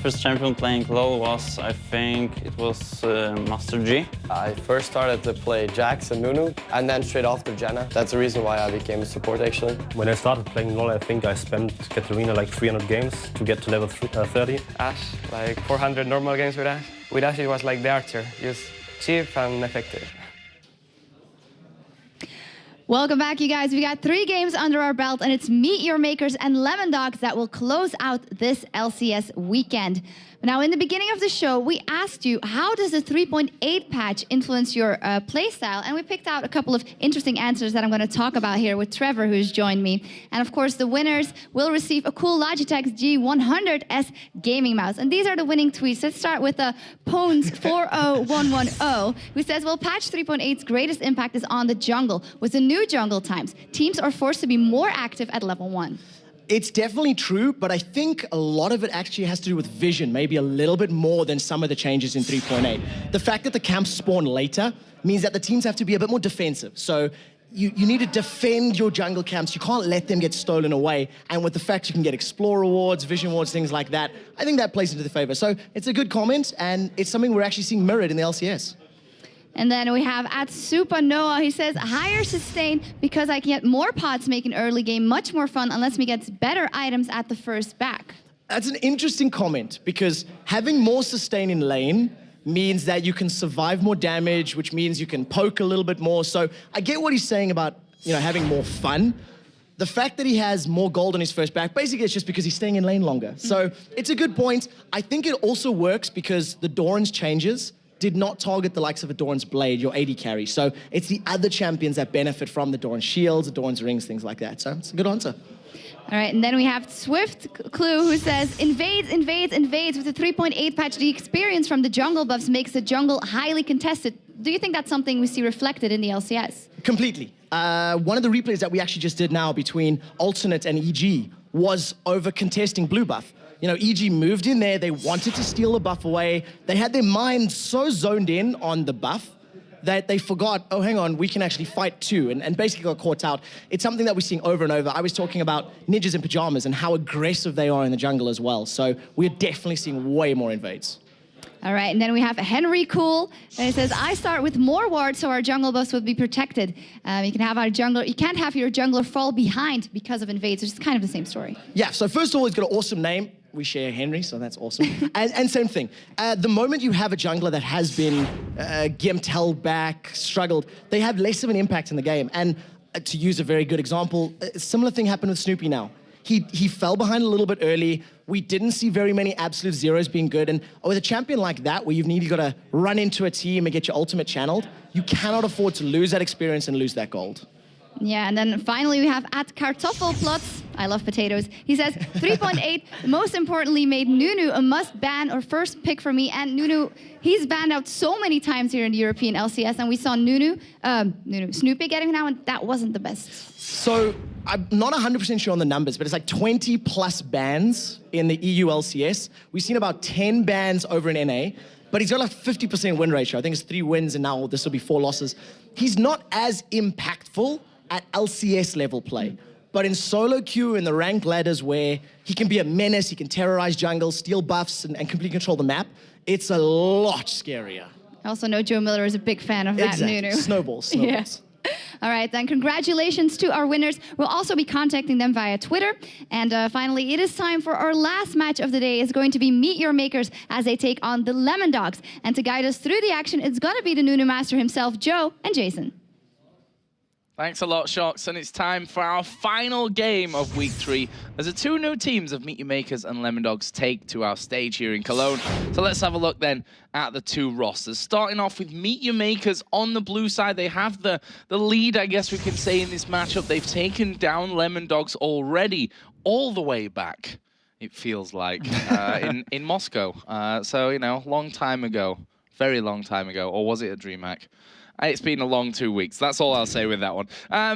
first champion playing LoL was, I think, it was Master G. I first started to play Jax and Nunu, and then straight after Janna. That's the reason why I became a support, actually. When I started playing LoL, I think I spent Katarina like 300 games to get to level 30. Ashe, like 400 normal games with Ashe. With Ashe, it was like the Archer, just cheap and effective. Welcome back, you guys. We got 3 games under our belt, and it's Meet Your Makers and Lemondogs that will close out this LCS weekend. Now, in the beginning of the show, we asked you, how does the 3.8 patch influence your playstyle? And we picked out a couple of interesting answers that I'm going to talk about here with Trevor, who's joined me. And of course, the winners will receive a cool Logitech G100S gaming mouse. And these are the winning tweets. Let's start with Pones40110, who says, well, patch 3.8's greatest impact is on the jungle. With the new jungle times, teams are forced to be more active at level 1. It's definitely true, but I think a lot of it actually has to do with vision, maybe a little bit more than some of the changes in 3.8. The fact that the camps spawn later means that the teams have to be a bit more defensive. So you need to defend your jungle camps. You can't let them get stolen away. And with the fact you can get Explorer Awards, Vision Awards, things like that, I think that plays into the favor. So it's a good comment, and it's something we're actually seeing mirrored in the LCS. And then we have at Supanoa, he says, higher sustain because I can get more pots making early game much more fun unless we get better items at the first back. That's an interesting comment because having more sustain in lane means that you can survive more damage, which means you can poke a little bit more. So I get what he's saying about, having more fun. The fact that he has more gold on his first back, basically it's just because he's staying in lane longer. So it's a good point. I think it also works because the Doran's changes did not target the likes of a Doran's Blade, your AD carry. So it's the other champions that benefit from the Doran's shields, the Doran's rings, things like that. So it's a good answer. All right, and then we have Swift Clue, who says, invades with the 3.8 patch. The experience from the jungle buffs makes the jungle highly contested. Do you think that's something we see reflected in the LCS? Completely. One of the replays that we actually just did now between Alternate and EG was over contesting blue buff. EG moved in there, they wanted to steal the buff away. They had their mind so zoned in on the buff that they forgot, oh, hang on, we can actually fight too, and basically got caught out. It's something that we're seeing over and over. I was talking about ninjas in pajamas and how aggressive they are in the jungle as well. So we're definitely seeing way more invades. All right, and then we have Henry Cool. And it says, I start with more wards so our jungle buffs would be protected. You can't have your jungler fall behind because of invades, which is kind of the same story. Yeah, so first of all, he's got an awesome name. We share Henry, so that's awesome. and same thing. The moment you have a jungler that has been gimped, held back, struggled, they have less of an impact in the game. And to use a very good example, a similar thing happened with Snoopy now. He fell behind a little bit early. We didn't see very many absolute zeros being good. And with a champion like that, where you've nearly got to run into a team and get your ultimate channeled, you cannot afford to lose that experience and lose that gold. Yeah, and then finally we have at Kartoffelplots, I love potatoes. He says, 3.8, most importantly, made Nunu a must-ban or first pick for me. And Nunu, he's banned out so many times here in the European LCS, and we saw Snoopy getting him now, and that wasn't the best. So I'm not 100% sure on the numbers, but it's like 20 plus bans in the EU LCS. We've seen about 10 bans over in NA, but he's got like 50% win ratio. I think it's 3 wins, and now this will be 4 losses. He's not as impactful at LCS level play. But in solo queue, in the ranked ladders where he can be a menace, he can terrorize jungle, steal buffs, and completely control the map, it's a lot scarier. I also know Joe Miller is a big fan of that Nunu. Snowballs. Yeah. All right, then congratulations to our winners. We'll also be contacting them via Twitter. And finally, it is time for our last match of the day. It's going to be Meet Your Makers as they take on the Lemondogs. And to guide us through the action, it's going to be the Nunu Master himself, Joe and Jason. Thanks a lot, Shox, and it's time for our final game of Week 3 as the 2 new teams of Meet Your Makers and Lemondogs take to our stage here in Cologne. So let's have a look then at the 2 rosters. Starting off with Meet Your Makers on the blue side. They have the lead, I guess we can say, in this matchup. They've taken down Lemondogs already, all the way back, it feels like, in Moscow. So, long time ago, very long time ago, or was it a DreamHack? It's been a long 2 weeks. That's all I'll say with that one.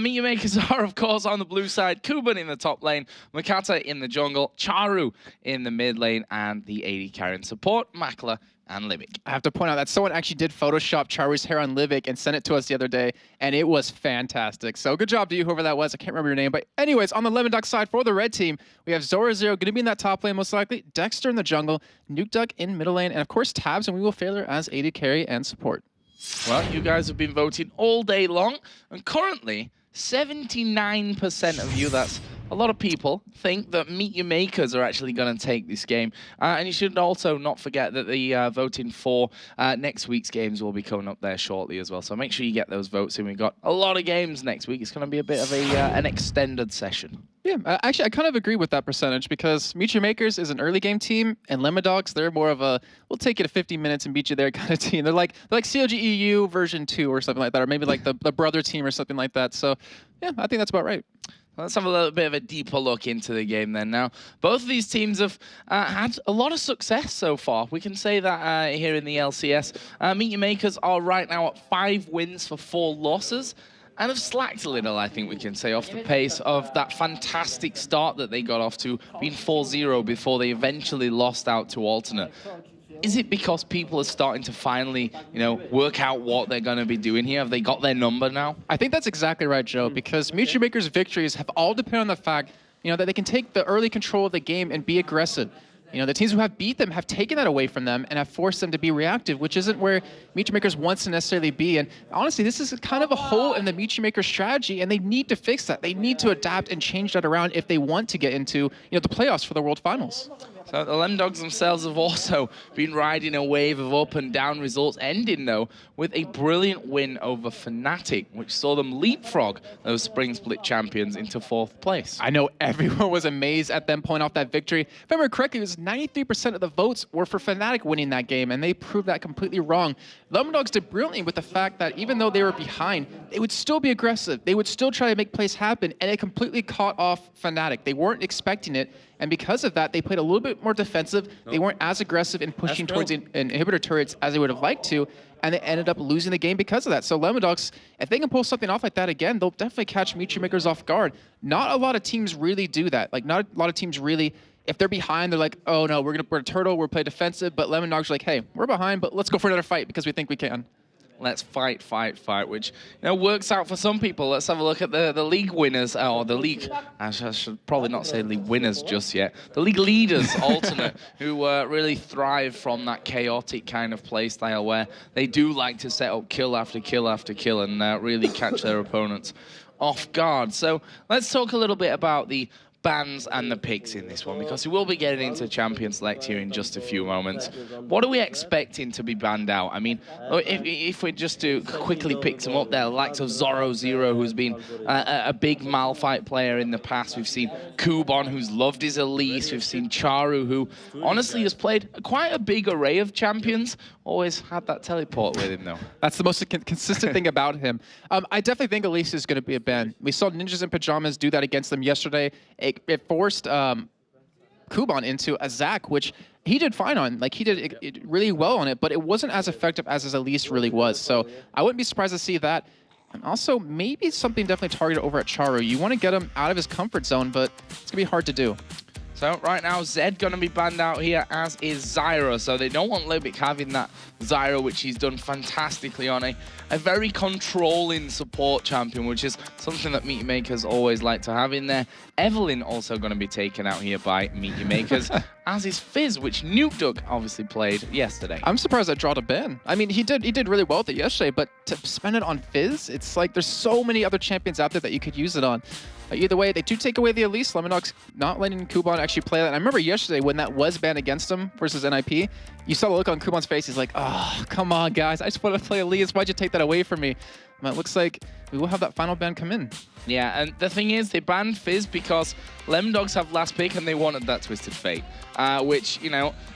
Meet Your Makers are, of course, on the blue side. Kuban in the top lane, Makata in the jungle, Charu in the mid lane, and the AD carry and support, Makla and Livic. I have to point out that someone actually did Photoshop Charu's hair on Livic and sent it to us the other day, and it was fantastic. So good job to you, whoever that was. I can't remember your name. But anyways, on the Lemon side for the red team, we have Zora Zero going to be in that top lane most likely, Dexter in the jungle, Nuke Duck in middle lane, and of course Tabs and We Will Failure as AD carry and support. Well, you guys have been voting all day long, and currently 79% of you, that's a lot of people, think that Meet Your Makers are actually going to take this game. And you should also not forget that the voting for next week's games will be coming up there shortly as well. So make sure you get those votes in. We've got a lot of games next week. It's going to be a bit of an extended session. Yeah, actually, I kind of agree with that percentage because Meet Your Makers is an early game team, and Lemon Dogs, they're more of a, we'll take you to 50 minutes and beat you there kind of team. They're like COG EU version 2 or something like that, or maybe like the brother team or something like that. So, yeah, I think that's about right. Let's have a little bit of a deeper look into the game then now. Both of these teams have had a lot of success so far. We can say that here in the LCS. Meet Your Makers are right now at 5 wins for 4 losses. And have slacked a little, I think we can say, off the pace of that fantastic start that they got off to, being 4-0 before they eventually lost out to Alternate. Is it because people are starting to finally, work out what they're going to be doing here? Have they got their number now? I think that's exactly right, Joe, because Meet Your Makers' victories have all depended on the fact, that they can take the early control of the game and be aggressive. The teams who have beat them have taken that away from them and have forced them to be reactive, which isn't where Meet Your Makers wants to necessarily be. And honestly, this is kind of a hole in the Meet Your Makers strategy, and they need to fix that. They need to adapt and change that around if they want to get into the playoffs for the World Finals. So the Lem Dogs themselves have also been riding a wave of up and down results, ending though with a brilliant win over Fnatic, which saw them leapfrog those Spring Split champions into 4th place. I know everyone was amazed at them pulling off that victory. If I remember correctly, it was 93% of the votes were for Fnatic winning that game, and they proved that completely wrong. Lemon Dogs did brilliantly with the fact that even though they were behind, they would still be aggressive. They would still try to make plays happen, and it completely caught off Fnatic. They weren't expecting it, and because of that, they played a little bit more defensive. They weren't as aggressive in pushing towards inhibitor turrets as they would have liked to, and they ended up losing the game because of that. So Lemon Dogs, if they can pull something off like that again, they'll definitely catch Meet Your Makers off guard. Not a lot of teams really do that. Like, not a lot of teams really, if they're behind, they're like, oh no, we're a turtle, we're play defensive, but Lemon Dogs are like, hey, we're behind, but let's go for another fight because we think we can. Let's fight, which works out for some people. Let's have a look at the league winners, or the league, I should probably not say league winners just yet. The league leaders, Alternate, who really thrive from that chaotic kind of play style where they do like to set up kill after kill after kill and really catch their opponents off guard. So let's talk a little bit about the bans and the picks in this one, because we will be getting into Champion Select here in just a few moments. What are we expecting to be banned out? I mean, if we just to quickly pick some up there, the likes of Zora Zero, who's been a big Malphite player in the past. We've seen Kuban, who's loved his Elise. We've seen Charu, who honestly has played quite a big array of champions. Always had that teleport with him, though. That's the most consistent thing about him. I definitely think Elise is going to be a ban. We saw Ninjas in Pajamas do that against them yesterday. It forced Kuban into a Zac, which he did fine on. Like, he did it really well on it, but it wasn't as effective as his Elise really was. So I wouldn't be surprised to see that. And also, maybe something definitely targeted over at Charu. You want to get him out of his comfort zone, but it's going to be hard to do. So right now, Zed going to be banned out here, as is Zyra. So they don't want Libic having that Zyra, which he's done fantastically on a very controlling support champion, which is something that Meet Your Makers always like to have in there. Evelyn also going to be taken out here by Meet Your Makers, as is Fizz, which Nuke Duck obviously played yesterday. I'm surprised that drawed a ban. I mean, he did really well with it yesterday, but to spend it on Fizz, it's like there's so many other champions out there that you could use it on. Either way, they do take away the Elise. Lemon Dogs not letting Kuban actually play that. And I remember yesterday when that was banned against him versus NIP, you saw the look on Kuban's face. He's like, oh, come on, guys. I just want to play Elise. Why'd you take that away from me? But it looks like we will have that final ban come in. Yeah, and the thing is, they banned Fizz because Lemon Dogs have last pick and they wanted that Twisted Fate, which,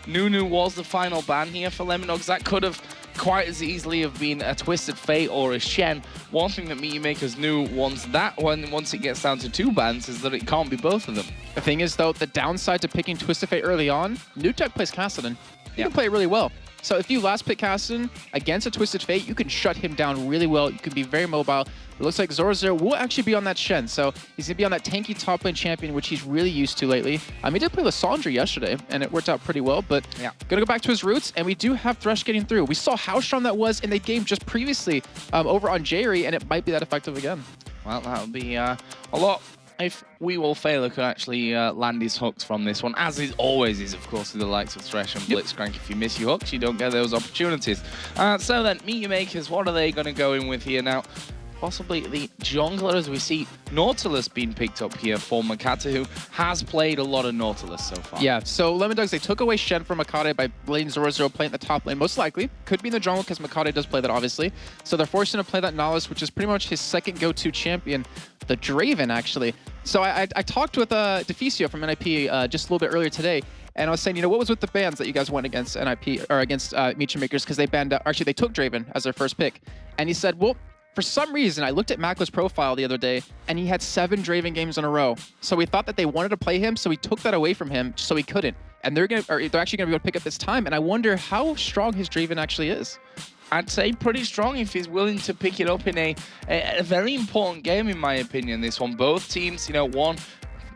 Nunu was the final ban here for Lemon Dogs. That could have quite as easily have been a Twisted Fate or a Shen. One thing that Meet Your Makers knew once it gets down to 2 bans is that it can't be both of them. The thing is, though, the downside to picking Twisted Fate early on, Nuke Duck plays Kassadin. He can play it really well. So if you last pick Caston against a Twisted Fate, you can shut him down really well. You can be very mobile. It looks like Zorzor will actually be on that Shen, so he's going to be on that tanky top lane champion, which he's really used to lately. He did play Lissandra yesterday, and it worked out pretty well, but yeah, going to go back to his roots, and we do have Thresh getting through. We saw how strong that was in the game just previously over on Jerry, and it might be that effective again. Well, that would be a lot if We Will Fail could actually land his hooks from this one, as it always is, of course, with the likes of Thresh and Blitzcrank. If you miss your hooks, you don't get those opportunities. So then, Meet Your Makers, what are they going to go in with here now? Possibly the jungler, as we see Nautilus being picked up here for Makata, who has played a lot of Nautilus so far. Yeah, so Lemondogs, they took away Shen from Makata by letting Zorzor play in the top lane, most likely. Could be in the jungle, because Makata does play that, obviously. So they're forced him to play that Nautilus, which is pretty much his second go-to champion, the Draven, actually. So I talked with Deficio from NIP just a little bit earlier today, and I was saying, you know, what was with the bans that you guys went against NIP, or against Meet Your Makers, because they banned, actually, they took Draven as their first pick. And he said, well, for some reason, I looked at Makla's profile the other day, and he had 7 Draven games in a row. So we thought that they wanted to play him, so we took that away from him, so he couldn't. And they're actually going to be able to pick up this time, and I wonder how strong his Draven actually is. I'd say pretty strong if he's willing to pick it up in a very important game, in my opinion, this one. Both teams, you know, one,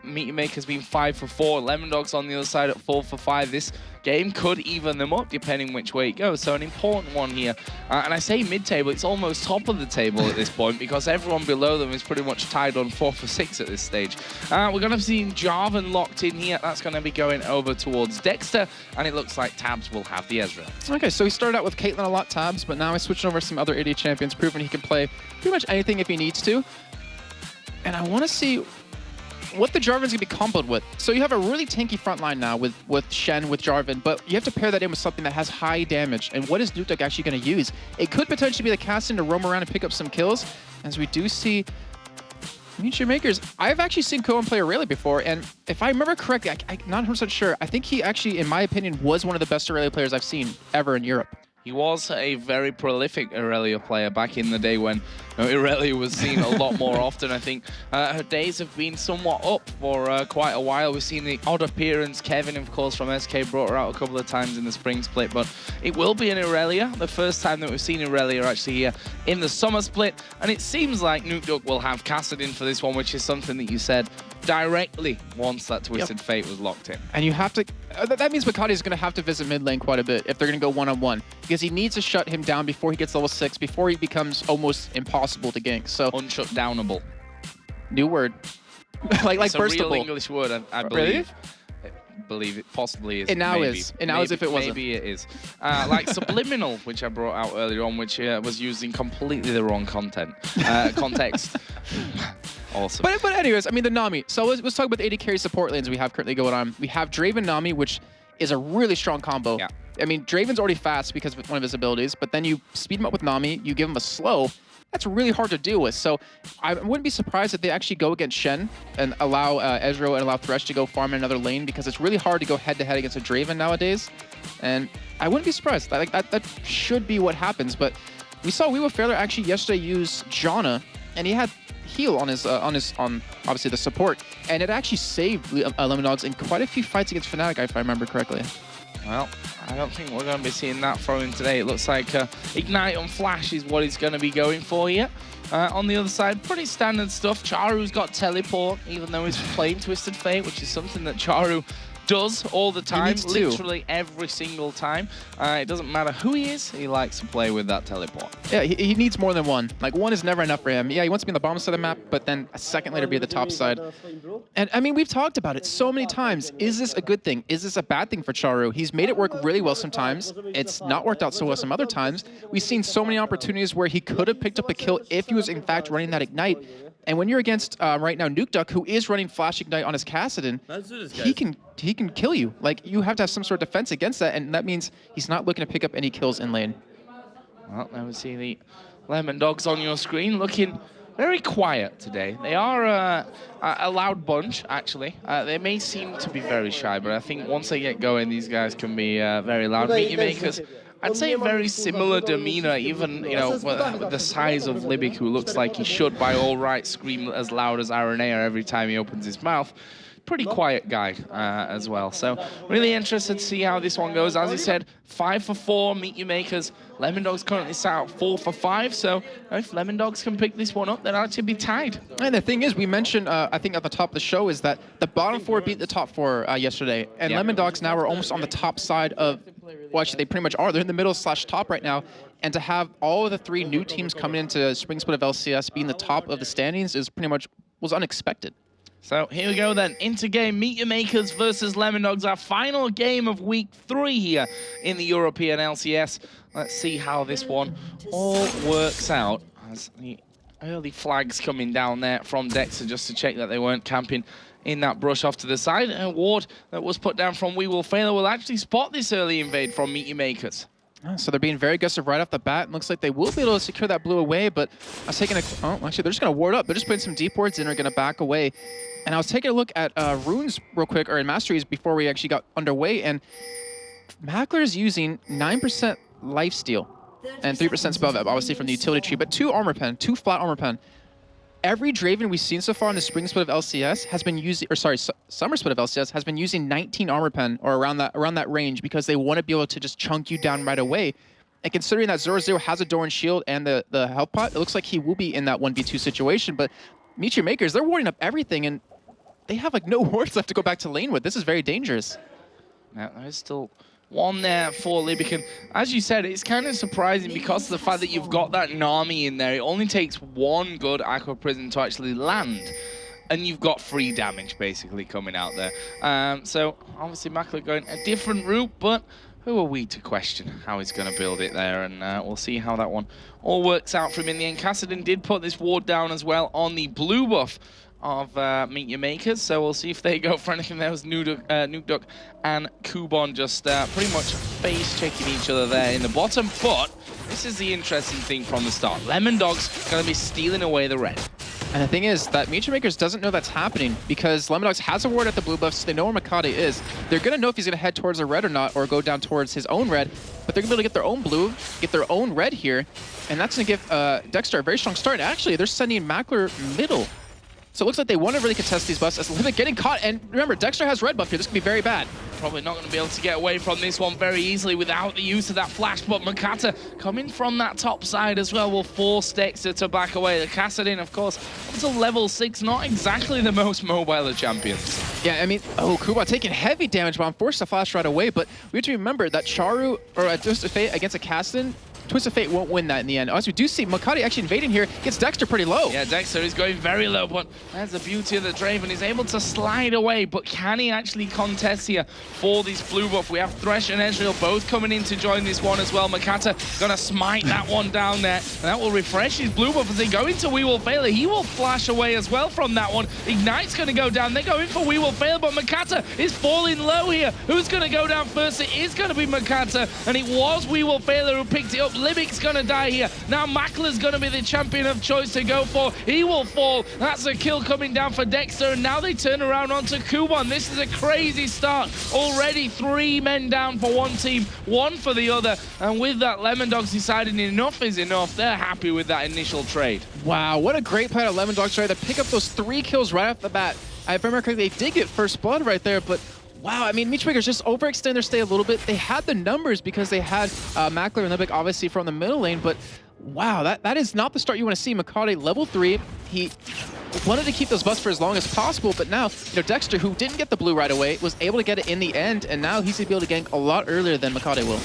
Meet Your Maker's been 5 for 4, Lemondogs on the other side at 4 for 5. This game could even them up depending which way it goes. So an important one here. And I say mid-table, it's almost top of the table at this point, because everyone below them is pretty much tied on 4 for 6 at this stage. We're going to see Jarvan locked in here. That's going to be going over towards Dexter, and it looks like Tabs will have the Ezreal. Okay, so he started out with Caitlyn a lot, Tabs, but now he's switching over some other AD champions, proving he can play pretty much anything if he needs to. And I want to see what the Jarvan's going to be comboed with. So you have a really tanky front line now with Shen, with Jarvan, but you have to pair that in with something that has high damage. And what is Nukeduck actually going to use? It could potentially be the Caston to roam around and pick up some kills, as we do see Meet Your Makers. I've actually seen Koan play Aurelia before, and if I remember correctly, I'm not 100% sure, I think he actually, in my opinion, was one of the best Aurelia players I've seen ever in Europe. He was a very prolific Aurelia player back in the day when Aurelia was seen a lot more often. I think her days have been somewhat up for quite a while. We've seen the odd appearance. Kevin, of course, from SK brought her out a couple of times in the spring split, but it will be an Aurelia, the first time that we've seen Aurelia actually here in the summer split. And it seems like Nukeduck will have Kassadin for this one, which is something that you said directly once that Twisted Fate was locked in. And you have to, that means Makati is going to have to visit mid lane quite a bit if they're going to go one-on-one, because he needs to shut him down before he gets level 6, before he becomes almost impossible to gank. So unshutdownable. New word. like it's burstable. A real English word, I believe. Really? I believe it possibly is. It now maybe. is. It now is if it wasn't. Maybe it is. Like Subliminal, which I brought out earlier on, which was used in completely the wrong context. Awesome. But anyways, I mean, the Nami. So let's talk about the AD carry support lanes we have currently going on. We have Draven Nami, which is a really strong combo. Yeah. I mean, Draven's already fast because of one of his abilities, but then you speed him up with Nami, you give him a slow. That's really hard to deal with. So I wouldn't be surprised if they actually go against Shen and allow Ezreal and allow Thresh to go farm in another lane, because it's really hard to go head-to-head against a Draven nowadays. And I wouldn't be surprised. That should be what happens. But we saw We Will Fail actually yesterday use Janna, and he had heal on obviously the support, and it actually saved Lemondogs in quite a few fights against Fnatic, if I remember correctly. Well, I don't think we're going to be seeing that from him today. It looks like Ignite on Flash is what he's going to be going for here. On the other side, pretty standard stuff. Charu's got Teleport, even though he's playing Twisted Fate, which is something that Charu does all the time, literally every single time. It doesn't matter who he is, he likes to play with that teleport. Yeah, he needs more than one. Like, one is never enough for him. Yeah, he wants to be on the bottom side of the map, but then a second later be at the top side. And I mean, we've talked about it so many times. Is this a good thing? Is this a bad thing for Charu? He's made it work really well sometimes. It's not worked out so well some other times. We've seen so many opportunities where he could have picked up a kill if he was in fact running that Ignite. And when you're against, right now, Nukeduck, who is running Flash Ignite on his Kassadin, he can kill you. Like, you have to have some sort of defense against that, and that means he's not looking to pick up any kills in lane. Well, now we see the Lemondogs on your screen looking very quiet today. They are a loud bunch, actually. They may seem to be very shy, but I think once they get going, these guys can be very loud. Meet Your Makers, I'd say a very similar demeanor, even, you know, with the size of Libic, who looks like he should, by all rights, scream as loud as Aranea every time he opens his mouth. pretty quiet guy as well. So really interested to see how this one goes. As I said, 5 for 4, Meet Your Makers. Lemondogs currently sat out 4 for 5. So if Lemondogs can pick this one up, they'll actually be tied. And the thing is, we mentioned, I think at the top of the show, is that the bottom 4 beat the top 4 yesterday. And Lemondogs now are almost on the top side of, well, actually, they pretty much are. They're in the middle / top right now. And to have all of the 3 new teams coming into Spring Split of LCS being the top of the standings is pretty much was unexpected. So here we go then, into game, Meet Your Makers versus Lemondogs, our final game of week 3 here in the European LCS. Let's see how this one all works out. As the early flags coming down there from Dexter just to check that they weren't camping in that brush off to the side. An award that was put down from We Will Fail will actually spot this early invade from Meet Your Makers. So they're being very aggressive right off the bat. Looks like they will be able to secure that blue away, but I was taking a... Oh, actually, they're just going to ward up. They're just putting some deep wards in, are going to back away. And I was taking a look at runes real quick, or in masteries, before we actually got underway, and Mackler is using 9% lifesteal and 3% spell veb, obviously from the utility tree, but 2 armor pen, 2 flat armor pen. Every Draven we've seen so far in the Spring Split of LCS has been using, or sorry, Summer Split of LCS has been using 19 armor pen, or around that range, because they want to be able to just chunk you down right away. And considering that 0-0 has a Doran shield and the health pot, it looks like he will be in that 1v2 situation. But Meet Your Makers, they're warding up everything, and they have like no wards left to go back to lane with. This is very dangerous. Now, there's still one there for Libican. As you said, it's kind of surprising because of the fact that you've got that Nami in there. It only takes 1 good Aqua Prison to actually land, and you've got free damage basically coming out there. So obviously Mackler going a different route, but who are we to question how he's going to build it there? And we'll see how that one all works out for him in the end. Kassadin did put this ward down as well on the blue buff of Meet Your Makers, so we'll see if they go for anything. There was Nuke and Kubon just pretty much face-checking each other there in the bottom, but this is the interesting thing from the start. Lemondogs going to be stealing away the red. And the thing is that Meet Your Makers doesn't know that's happening because Lemondogs has a ward at the blue buff, so they know where Makade is. They're going to know if he's going to head towards the red or not, or go down towards his own red, but they're going to be able to get their own blue, get their own red here, and that's going to give Dexter a very strong start. Actually, they're sending Mackler middle. So it looks like they want to really contest these buffs as Limit getting caught. And remember, Dexter has red buff here. This could be very bad. Probably not going to be able to get away from this one very easily without the use of that flash. But Makata coming from that top side as well will force Dexter to back away. The Kassadin, of course, up to level 6, not exactly the most mobile of champions. Yeah, I mean, oh, Kuba taking heavy damage, but I'm forced to flash right away. But we have to remember that Charu, or a Twisted Fate against a Kassadin, Twisted Fate won't win that in the end. As we do see, Makati actually invading here, gets Dexter pretty low. Yeah, Dexter is going very low, but that's the beauty of the Draven. He's able to slide away, but can he actually contest here for this blue buff? We have Thresh and Ezreal both coming in to join this one as well. Makata gonna smite that one down there, and that will refresh his blue buff as they go into We Will Fail. He will flash away as well from that one. Ignite's gonna go down. They're going for We Will Fail, but Makata is falling low here. Who's gonna go down first? It is gonna be Makata, and it was We Will Fail who picked it up. Libic's gonna die here. Now Mackler's gonna be the champion of choice to go for. He will fall. That's a kill coming down for Dexter, and now they turn around onto Kubon. This is a crazy start. Already 3 men down for one team, 1 for the other, and with that, Lemondogs deciding enough is enough. They're happy with that initial trade. Wow, what a great play out of Lemondogs try to pick up those 3 kills right off the bat. If I remember correctly, they did get first blood right there, but wow, I mean, Meet Your Makers just overextend their stay a little bit. They had the numbers because they had Mackler and Libic obviously from the middle lane, but wow, that is not the start you want to see. Makade level 3, he wanted to keep those buffs for as long as possible, but now, you know, Dexter, who didn't get the blue right away, was able to get it in the end, and now he's going to be able to gank a lot earlier than Makade will.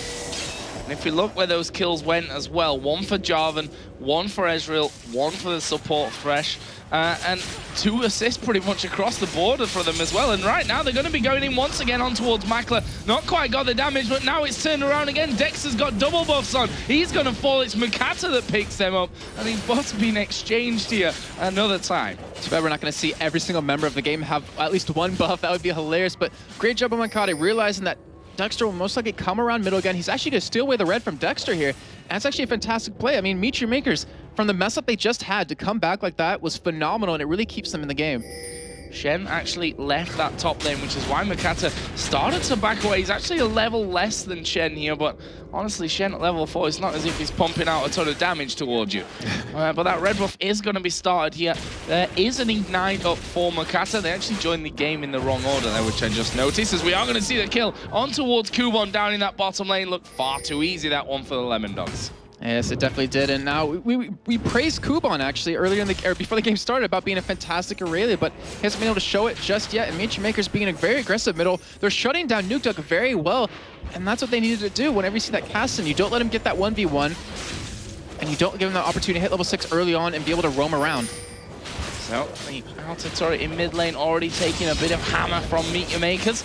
And if you look where those kills went as well, 1 for Jarvan, 1 for Ezreal, 1 for the support Thresh, and 2 assists pretty much across the border for them as well. And right now they're going to be going in once again on towards Mackler. Not quite got the damage, but now it's turned around again. Dexter's got double buffs on. He's going to fall. It's Makata that picks them up, and these buffs have been exchanged here another time. Too bad we're not going to see every single member of the game have at least 1 buff. That would be hilarious, but great job on Makade realizing that Dexter will most likely come around middle again. He's actually going to steal away the red from Dexter here. And that's actually a fantastic play. I mean, Meet Your Makers, from the mess up they just had, to come back like that was phenomenal, and it really keeps them in the game. Shen actually left that top lane, which is why Makata started to back away. He's actually a level less than Shen here, but honestly, Shen at level 4, it's not as if he's pumping out a ton of damage towards you. But that red buff is going to be started here. There is an ignite up for Makata. They actually joined the game in the wrong order there, which I just noticed, as we are going to see the kill on towards Kubon down in that bottom lane. Looked far too easy, that one for the Lemon Dogs. Yes, it definitely did. And now we praised Kubon actually earlier in the before the game started about being a fantastic Aurelia, but he hasn't been able to show it just yet. And Meat Makers being a very aggressive middle, they're shutting down Nukeduck very well, and that's what they needed to do. Whenever you see that cast in, you don't let him get that 1v1, and you don't give him the opportunity to hit level 6 early on and be able to roam around. So the outer turret in mid lane already taking a bit of hammer from Meat Makers.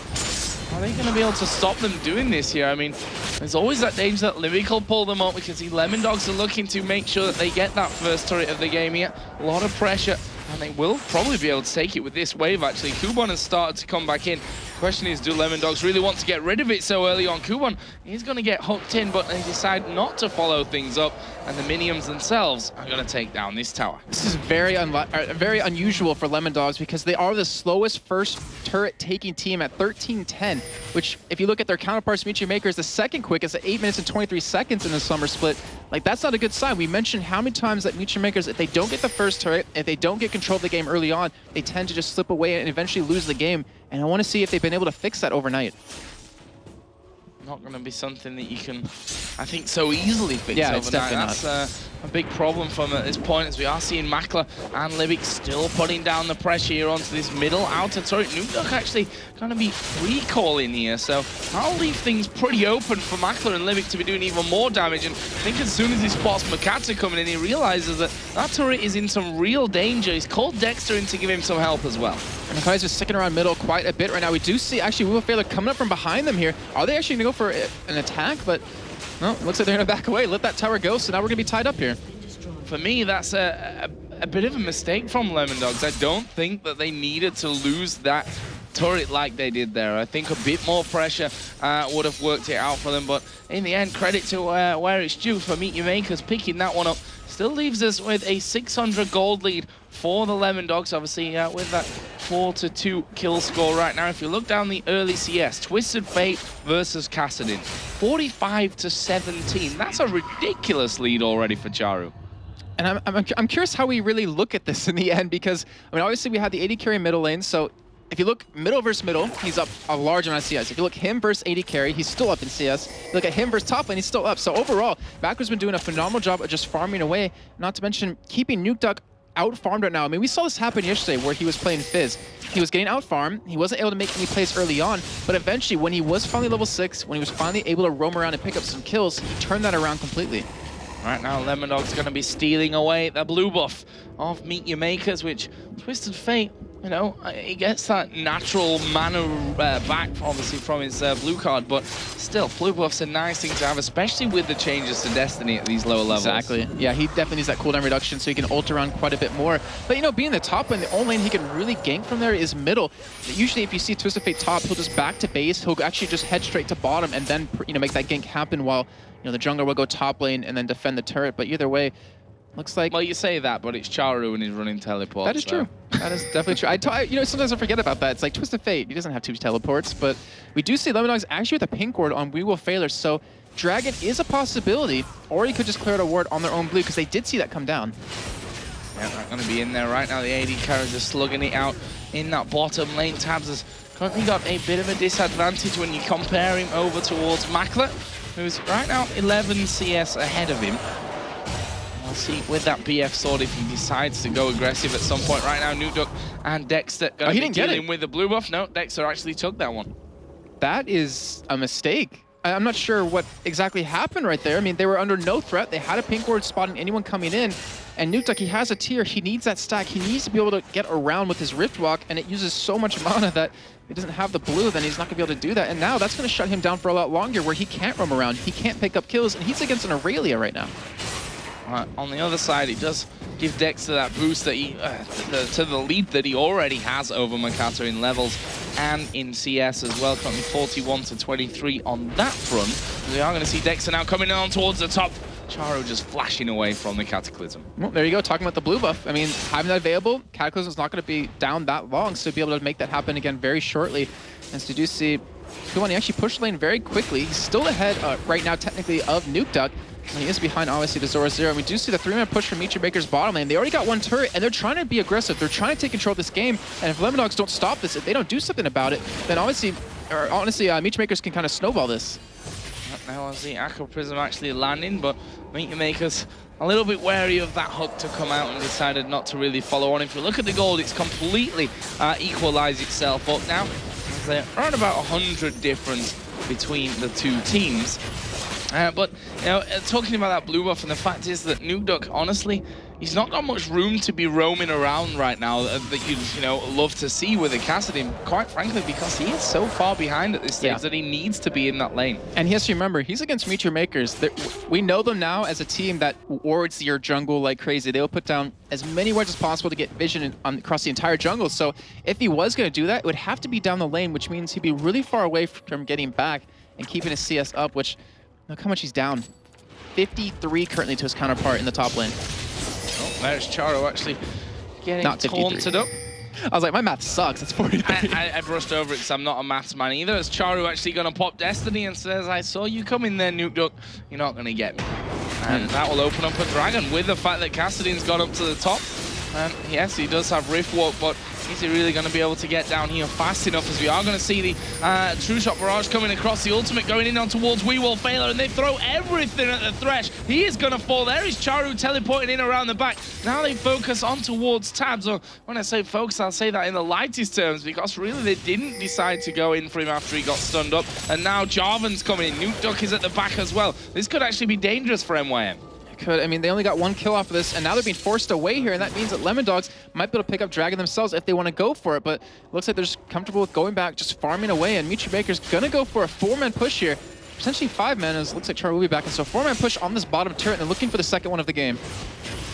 Are they going to be able to stop them doing this here? I mean, there's always that danger that Livik will pull them up, because the Lemon Dogs are looking to make sure that they get that first turret of the game here. A lot of pressure, and they will probably be able to take it with this wave, actually. Kubon has started to come back in. Question is, do Lemon Dogs really want to get rid of it so early on? Kubon is going to get hooked in, but they decide not to follow things up, and the Minions themselves are going to take down this tower. This is very unusual for Lemon Dogs, because they are the slowest first turret taking team at 13:10, which if you look at their counterparts, Meat Makers, the second quickest at 8 minutes and 23 seconds in the summer split. Like, that's not a good sign. We mentioned how many times that Meat Makers, if they don't get the first turret, if they don't get control of the game early on, they tend to just slip away and eventually lose the game. And I want to see if they've been able to fix that overnight. Not going to be something that you can, I think, so easily fix yeah, overnight. It's definitely That's a big problem from at this point, as we are seeing Makler and Livik still putting down the pressure here onto this middle outer turret. Nukeduck actually going to be recalling here, so I'll leave things pretty open for Makler and Livik to be doing even more damage. And I think as soon as he spots Makata coming in, he realizes that that turret is in some real danger. He's called Dexter in to give him some help as well. And Makai's just sticking around middle quite a bit right now. We do see, actually, Will Failure coming up from behind them here. Are they actually going to go for an attack? But, no, it looks like they're going to back away, let that tower go, so now we're going to be tied up here. For me, that's a bit of a mistake from Lemon Dogs. I don't think that they needed to lose that turret like they did there. I think a bit more pressure would have worked it out for them, but in the end, credit to where it's due for Meat Makers picking that one up. Still leaves us with a 600 gold lead for the Lemon Dogs, obviously, with that 4-2 kill score right now. If you look down the early CS, Twisted Fate versus Kassadin, 45-17. That's a ridiculous lead already for Charu. And I'm curious how we really look at this in the end, because, I mean, obviously we had the AD carry middle lane, so if you look middle versus middle, he's up a large amount of CS. If you look him versus AD carry, he's still up in CS. If you look at him versus top lane, he's still up. So overall, Vacuum's been doing a phenomenal job of just farming away, not to mention keeping Nukeduck out-farmed right now. I mean, we saw this happen yesterday where he was playing Fizz. He was getting out-farmed, he wasn't able to make any plays early on, but eventually when he was finally level 6, when he was finally able to roam around and pick up some kills, he turned that around completely. Right now, Lemon Dog's going to be stealing away the blue buff of Meat Your Makers, which Twisted Fate, you know, he gets that natural mana back, obviously, from his blue card, but still, blue buff's a nice thing to have, especially with the changes to Destiny at these lower levels. Exactly. Yeah, he definitely needs that cooldown reduction so he can ult around quite a bit more. But, you know, being the top lane, the only lane he can really gank from there is middle. Usually, if you see Twisted Fate top, he'll just back to base, he'll actually just head straight to bottom and then, you know, make that gank happen while, you know, the jungler will go top lane and then defend the turret. But either way, looks like... Well, you say that, but it's Charu and he's running teleports. That is true. That is definitely true. You know, sometimes I forget about that. It's like Twisted Fate. He doesn't have 2 teleports, but we do see Lemon Dogs actually with a pink ward on We Will Failure. So Dragon is a possibility, or he could just clear out a ward on their own blue, because they did see that come down. Yeah, they're going to be in there right now. The AD carries are slugging it out in that bottom lane. Tabs has currently got a bit of a disadvantage when you compare him over towards Makler, who's right now 11 CS ahead of him. We'll see with that BF sword if he decides to go aggressive at some point. Right now, Nukeduck and Dexter going to be dealing with the blue buff. No, Dexter actually took that one. That is a mistake. I'm not sure what exactly happened right there. I mean, they were under no threat. They had a pink ward spotting anyone coming in. And Nukeduck, he has a tier. He needs that stack. He needs to be able to get around with his Rift Walk, and it uses so much mana that if he doesn't have the blue, then he's not going to be able to do that. And now that's going to shut him down for a lot longer, where he can't roam around. He can't pick up kills, and he's against an Aurelia right now. On the other side, it does give Dexter that boost that he, to the lead that he already has over Makata in levels and in CS as well. Currently 41-23 on that front. We are going to see Dexter now coming on towards the top Charo just flashing away from the Cataclysm. Well, there you go, talking about the blue buff. I mean, having that available, Cataclysm's not going to be down that long, so be able to make that happen again very shortly. And so you do see Kuban, he actually pushed lane very quickly. He's still ahead right now, technically, of Nukeduck. And he is behind, obviously, the Zora Zero. We do see the 3-man push from Meet Your Maker's bottom lane. They already got one turret, and they're trying to be aggressive. They're trying to take control of this game. And if Lemon Dogs don't stop this, if they don't do something about it, then honestly, Meet Your Makers can kind of snowball this. Now as the Aqua Prism actually landing, but Meet Your Makers a little bit wary of that hook to come out and decided not to really follow on. If you look at the gold, it's completely equalized itself up now. As they're around about 100 difference between the two teams. But, you know, talking about that blue buff, and the fact is that Nukeduck, honestly, he's not got much room to be roaming around right now that you know, love to see with a Cassidy, quite frankly, because he is so far behind at this stage that he needs to be in that lane. And he has to remember, he's against Meet Your Makers. We know them now as a team that wards your jungle like crazy. They'll put down as many wards as possible to get vision across the entire jungle. So if he was going to do that, it would have to be down the lane, which means he'd be really far away from getting back and keeping his CS up, which, look how much he's down. 53 currently to his counterpart in the top lane. Oh, there's Charo actually getting taunted up. I was like, my math sucks. It's 43. I brushed over it because I'm not a maths man either. As Charo actually going to pop Destiny and says, I saw you coming there, Nukeduck. You're not going to get me. And that will open up a Dragon with the fact that Cassidin's gone up to the top. And yes, he does have Rift Walk, but is he really going to be able to get down here fast enough? As we are going to see the True Shot Barrage coming across, the ultimate going in on towards Weewolf Failure, and they throw everything at the Thresh. He is going to fall. There is Charu teleporting in around the back. Now they focus on towards Tabs. Or when I say focus, I'll say that in the lightest terms, because really they didn't decide to go in for him after he got stunned up. And now Jarvan's coming in. Nukeduck is at the back as well. This could actually be dangerous for MYM. Could. I mean, they only got one kill off of this, and now they're being forced away here, and that means that Lemon Dogs might be able to pick up Dragon themselves if they want to go for it, but it looks like they're just comfortable with going back, just farming away, and Meet Your Maker's gonna go for a 4-man push here, potentially 5-man, as it looks like Char will be back, and so 4-man push on this bottom turret, and they're looking for the second one of the game.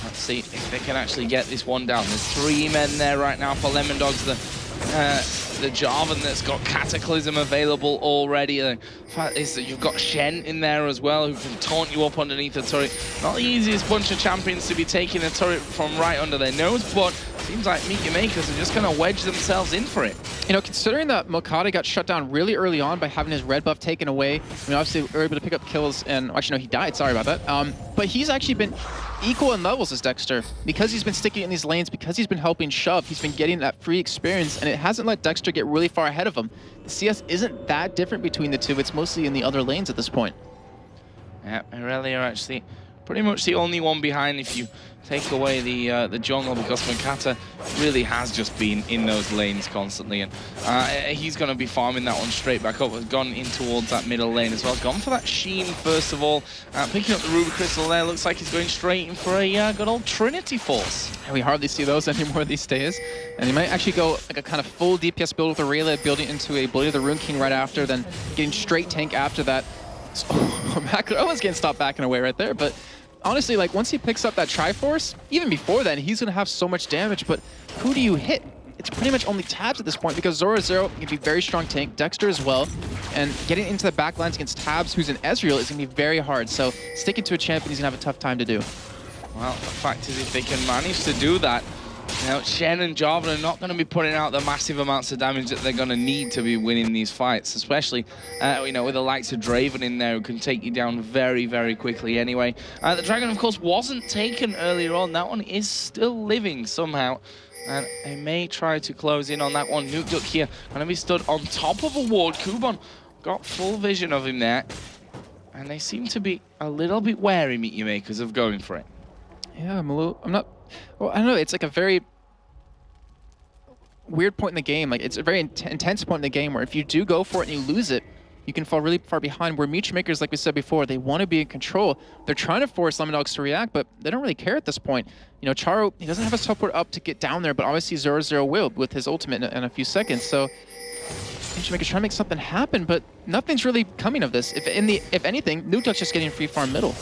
Let's see if they can actually get this one down. There's 3 men there right now for Lemon Dogs. The Jarvan that's got Cataclysm available already. The fact is that you've got Shen in there as well, who can taunt you up underneath the turret. Not the easiest bunch of champions to be taking a turret from right under their nose, but seems like Meet Your Makers are just going to wedge themselves in for it. You know, considering that Mokade got shut down really early on by having his red buff taken away, I mean, obviously we were able to pick up kills, and actually no, he died, sorry about that. But he's actually been equal in levels as Dexter. Because he's been sticking in these lanes, because he's been helping shove, he's been getting that free experience, and it hasn't let Dexter get really far ahead of him. The CS isn't that different between the two, it's mostly in the other lanes at this point. Yeah, Irelia are actually pretty much the only one behind if you take away the jungle, because Makata really has just been in those lanes constantly, and he's going to be farming that one straight back up. Has gone in towards that middle lane as well. Gone for that Sheen first of all, picking up the Ruby Crystal there. Looks like he's going straight in for a good old Trinity Force. And we hardly see those anymore these days. And he might actually go like a kind of full DPS build with Aurelia, building into a Blade of the Rune King right after, then getting straight tank after that. So, almost getting stopped backing away right there, but honestly, like, once he picks up that Triforce, even before then, he's going to have so much damage, but who do you hit? It's pretty much only Tabs at this point, because Zora Zero can be very strong tank, Dexter as well, and getting into the backlines against Tabs, who's an Ezreal, is going to be very hard, so sticking to a champion, he's going to have a tough time to do. Well, the fact is, if they can manage to do that, you know, Shen and Jarvan are not going to be putting out the massive amounts of damage that they're going to need to be winning these fights, especially, you know, with the likes of Draven in there who can take you down very, very quickly anyway. The Dragon, of course, wasn't taken earlier on. That one is still living somehow, and they may try to close in on that one. Nukeduck here going to be stood on top of a ward. Kuban got full vision of him there, and they seem to be a little bit wary, Meet Your Makers, of going for it. Yeah, I'm not... Well, I don't know, it's like a very weird point in the game. Like, it's a very intense point in the game where if you do go for it and you lose it, you can fall really far behind. Where Meet Your Makers, like we said before, they want to be in control. They're trying to force Lemon Dogs to react, but they don't really care at this point. You know, Charo, he doesn't have his teleport up to get down there, but obviously Zora Zero will with his ultimate in a few seconds. So Meet Your Makers trying to make something happen, but nothing's really coming of this. If anything, Nukeduck's just getting free farm middle.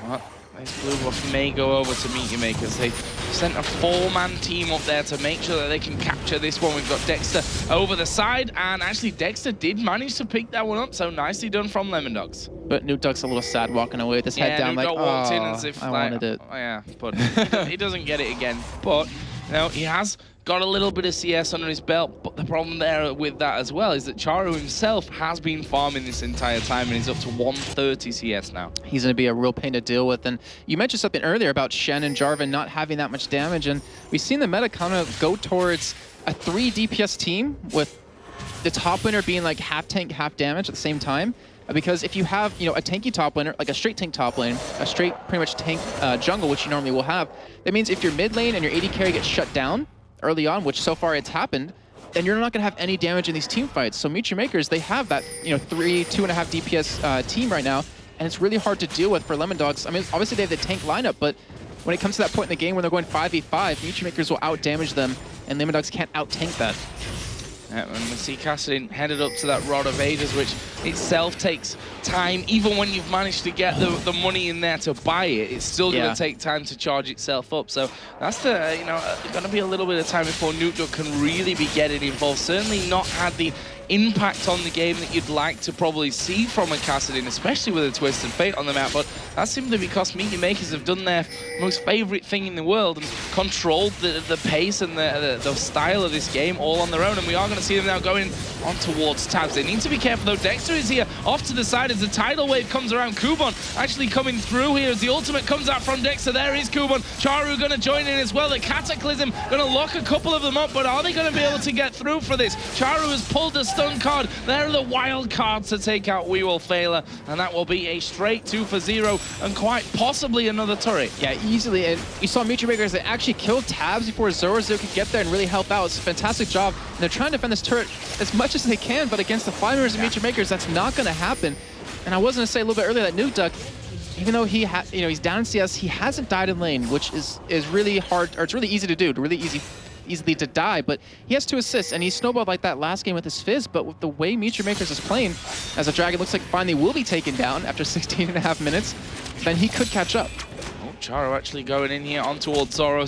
Well, This blue buff may go over to Meet Your Makers. They sent a 4-man team up there to make sure that they can capture this one. We've got Dexter over the side, and actually Dexter did manage to pick that one up, so nicely done from Lemondogs. But Nukedog's a little sad walking away with his head down like, walked in as if I like, wanted it. Oh, yeah, but he doesn't get it again. But you know, he has got a little bit of CS under his belt, but the problem there with that as well is that Charu himself has been farming this entire time and he's up to 130 CS now. He's going to be a real pain to deal with. And you mentioned something earlier about Shen and Jarvan not having that much damage, and we've seen the meta kind of go towards a 3 DPS team with the top laner being like half tank, half damage at the same time. Because if you have, you know, a tanky top laner, like a straight tank top lane, a straight pretty much tank jungle, which you normally will have, that means if your mid lane and your AD carry gets shut down early on, which so far it's happened, then you're not going to have any damage in these team fights. So Meet Your Makers, they have that, you know, 2.5 DPS team right now, and it's really hard to deal with for Lemondogs. I mean, obviously they have the tank lineup, but when it comes to that point in the game when they're going 5v5, Meet Your Makers will out-damage them, and Lemondogs can't out-tank that. And we see Kassadin headed up to that Rod of Ages, which itself takes time. Even when you've managed to get the money in there to buy it, it's still going to take time to charge itself up. So that's the, you know, going to be a little bit of time before Nukedog can really be getting involved. Certainly not had the impact on the game that you'd like to probably see from a Kassadin, especially with a Twisted Fate on the map, but that's simply because Meet Your Makers have done their most favorite thing in the world and controlled the pace and the style of this game all on their own, and we are going to see them now going on towards tabs. They need to be careful though. Dexter is here off to the side as the tidal wave comes around. Kuban actually coming through here as the ultimate comes out from Dexter. There is Kuban. Charu going to join in as well. The Cataclysm going to lock a couple of them up, but are they going to be able to get through for this? Charu has pulled the stun card. There are the wild cards to take out We Will Failure, and that will be a straight 2 for 0 and quite possibly another turret. Yeah, easily. And we saw Meet Your Makers, they actually killed tabs before Zorozo could get there and really help out. It's a fantastic job. And they're trying to defend this turret as much as they can, but against the 5 members of Meet Your Makers, that's not going to happen. And I was going to say a little bit earlier that Nukedog, even though he he's down in CS, he hasn't died in lane, which is really hard, or it's really easily to die, but he has 2 assists, and he snowballed like that last game with his Fizz, but with the way Meet Your Makers is playing, as a Dragon looks like finally will be taken down after 16.5 minutes, then he could catch up. Oh, Charo actually going in here on towards Zoro.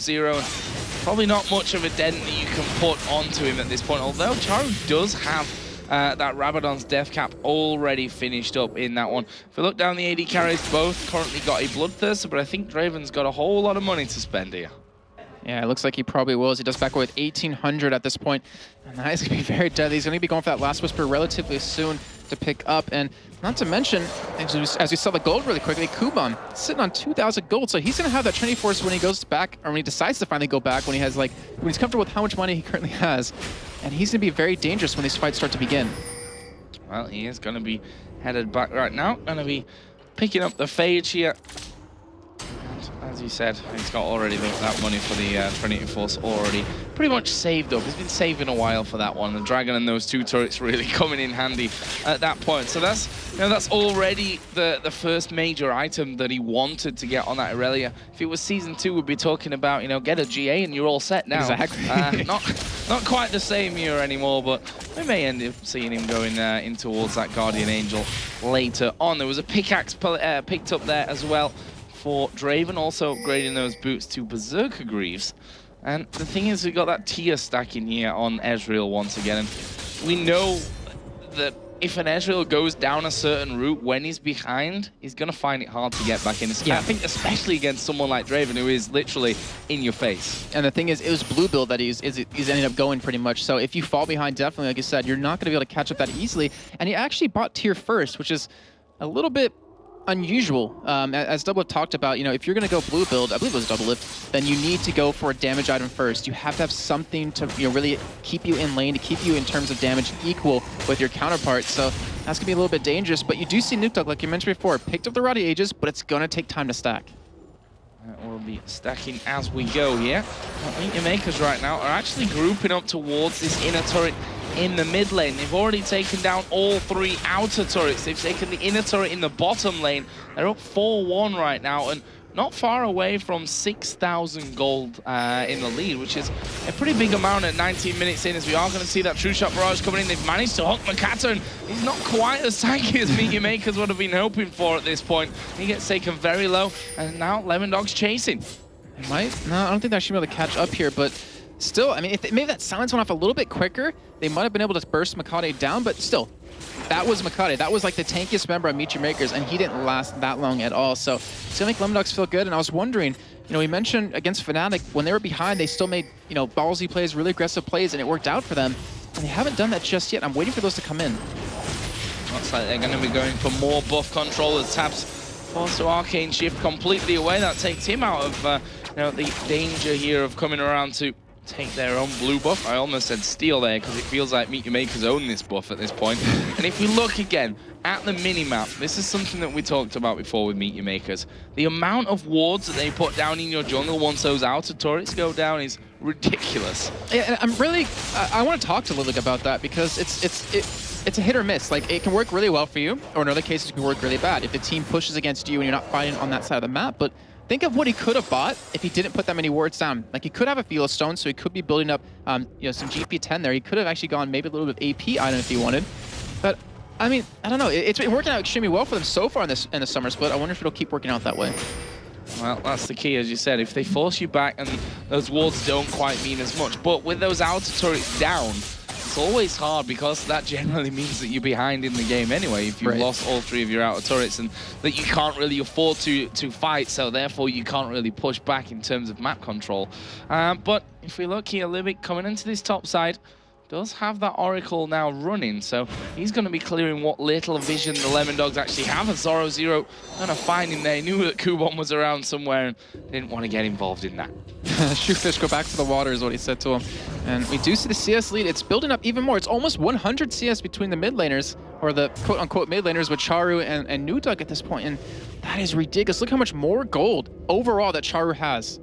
Probably not much of a dent that you can put onto him at this point, although Charo does have that Rabadon's death cap already finished up in that one. If we look down the AD carries, both currently got a Bloodthirster, but I think Draven's got a whole lot of money to spend here. Yeah, it looks like he probably will, as he does back with 1,800 at this point. And that is going to be very deadly. He's going to be going for that Last Whisper relatively soon to pick up. And not to mention, as we saw the gold really quickly, Kuban sitting on 2,000 gold. So he's going to have that Trinity Force when he goes back, or when he decides to finally go back, when he has when he's comfortable with how much money he currently has. And he's going to be very dangerous when these fights start to begin. Well, he is going to be headed back right now. Going to be picking up the Phage here. As you said, he's got already that money for the Trinity Force already pretty much saved up. He's been saving a while for that one. The Dragon and those 2 turrets really coming in handy at that point. So that's, you know, that's already the first major item that he wanted to get on that Irelia. If it was Season 2, we'd be talking about, you know, get a GA and you're all set now. Exactly. Not quite the same year anymore, but we may end up seeing him going in towards that Guardian Angel later on. There was a pickaxe picked up there as well for Draven, also upgrading those boots to Berserker Greaves. And the thing is, we got that tier stack in here on Ezreal once again, and we know that if an Ezreal goes down a certain route when he's behind, he's going to find it hard to get back in. Yeah. I think especially against someone like Draven, who is literally in your face. And the thing is, it was blue build that he's ended up going pretty much. So if you fall behind, definitely, like you said, you're not going to be able to catch up that easily. And he actually bought tier first, which is a little bit unusual. As Doublelift talked about, you know, if you're going to go blue build, I believe it was Doublelift, then you need to go for a damage item first. You have to have something to, you know, really keep you in lane, to keep you in terms of damage equal with your counterpart. So that's going to be a little bit dangerous. But you do see Nukedog, like you mentioned before, picked up the Rowdy Ages, but it's going to take time to stack. We'll be stacking as we go here. Meet Your Makers right now are actually grouping up towards this inner turret in the mid lane. They've already taken down all 3 outer turrets. They've taken the inner turret in the bottom lane. They're up 4-1 right now, and not far away from 6,000 gold in the lead, which is a pretty big amount at 19 minutes in, as we are going to see that True Shot barrage coming in. They've managed to hook Makato, and he's not quite as tanky as Meet Your Makers would have been hoping for at this point. He gets taken very low, and now Lemondog's chasing. It might? No, I don't think they should be able to catch up here, but still, I mean, if maybe that silence went off a little bit quicker, they might have been able to burst Makate down, but still, that was Makate. That was like the tankiest member of Meet Your Makers, and he didn't last that long at all. So it's gonna make Lemondogs feel good, and I was wondering, you know, we mentioned against Fnatic, when they were behind, they still made, you know, ballsy plays, really aggressive plays, and it worked out for them. And they haven't done that just yet. I'm waiting for those to come in. Looks like they're going to be going for more buff control as Tabs forced to Arcane Shift completely away. That takes him out of you know, the danger here of coming around to take their own blue buff. I almost said steal there because it feels like Meet Your Makers own this buff at this point. And if we look again at the mini-map, this is something that we talked about before with Meet Your Makers. The amount of wards that they put down in your jungle once those outer turrets go down is ridiculous. Yeah, and I'm really, I want to talk to Lilig about that because it's a hit or miss. Like, it can work really well for you, or in other cases it can work really bad if the team pushes against you and you're not fighting on that side of the map. But think of what he could have bought if he didn't put that many wards down. Like, he could have a Philo Stone, so he could be building up you know, some GP10 there. He could have actually gone maybe a little bit of AP item if he wanted. But I mean, I don't know. It's been working out extremely well for them so far in the summer split. I wonder if it'll keep working out that way. Well, that's the key, as you said. If they force you back and those wards don't quite mean as much, but with those outer turrets down, it's always hard because that generally means that you're behind in the game anyway. If you've lost all three of your outer turrets and that you can't really afford to fight, so therefore you can't really push back in terms of map control. But if we look here, Libic coming into this top side does have that Oracle now running, so he's going to be clearing what little vision the Lemondogs actually have. And Zoro Zero going to find him there. He knew that Kubon was around somewhere and didn't want to get involved in that. Shootfish, go back to the water is what he said to him. And we do see the CS lead. It's building up even more. It's almost 100 CS between the mid laners, or the quote-unquote mid laners with Charu and Nudug at this point. And that is ridiculous. Look how much more gold overall that Charu has.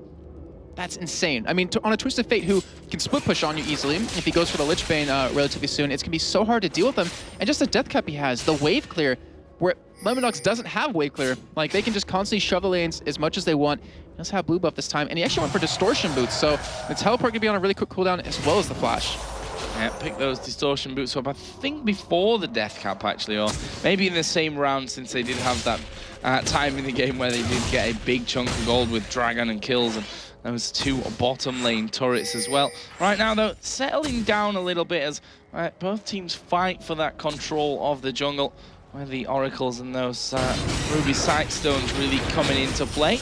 That's insane. I mean, on a Twisted Fate who can split push on you easily, if he goes for the Lich Bane relatively soon, it's going to be so hard to deal with him. And just the death cap he has, the wave clear, where Lemondogs doesn't have wave clear. Like, they can just constantly shove the lanes as much as they want. He does have blue buff this time, and he actually went for Distortion Boots, so the teleport can be on a really quick cooldown as well as the flash. Yeah, pick those Distortion Boots up, I think before the death cap actually, or maybe in the same round, since they did have that time in the game where they did get a big chunk of gold with Dragon and kills, and those two bottom lane turrets as well. Right now though, settling down a little bit as both teams fight for that control of the jungle, where the Oracles and those Ruby Sightstones really coming into play.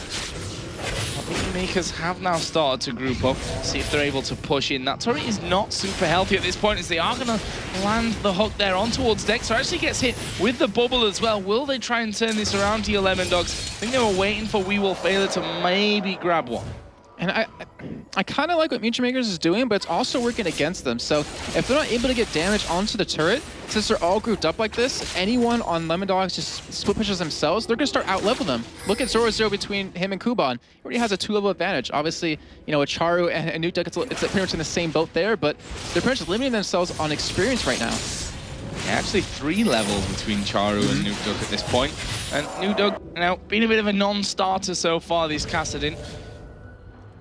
Makers have now started to group up, see if they're able to push in. That turret is not super healthy at this point, as they are going to land the hook there on towards Dexter. Actually gets hit with the bubble as well. Will they try and turn this around here, Lemondogs? I think they were waiting for We Will Fail It to maybe grab one. And I kind of like what Meet Your Makers is doing, but it's also working against them. So if they're not able to get damage onto the turret, since they're all grouped up like this, anyone on Lemondogs just split pushes themselves, they're going to start out-level them. Look at Zoro Zero between him and Kubon. He already has a 2-level advantage. Obviously, you know, with Charu and Nudug, it's pretty much in the same boat there, but they're pretty much limiting themselves on experience right now. Yeah, actually 3 levels between Charu and Nudug at this point. And Nudug, you know, been a bit of a non-starter so far this Kassadin.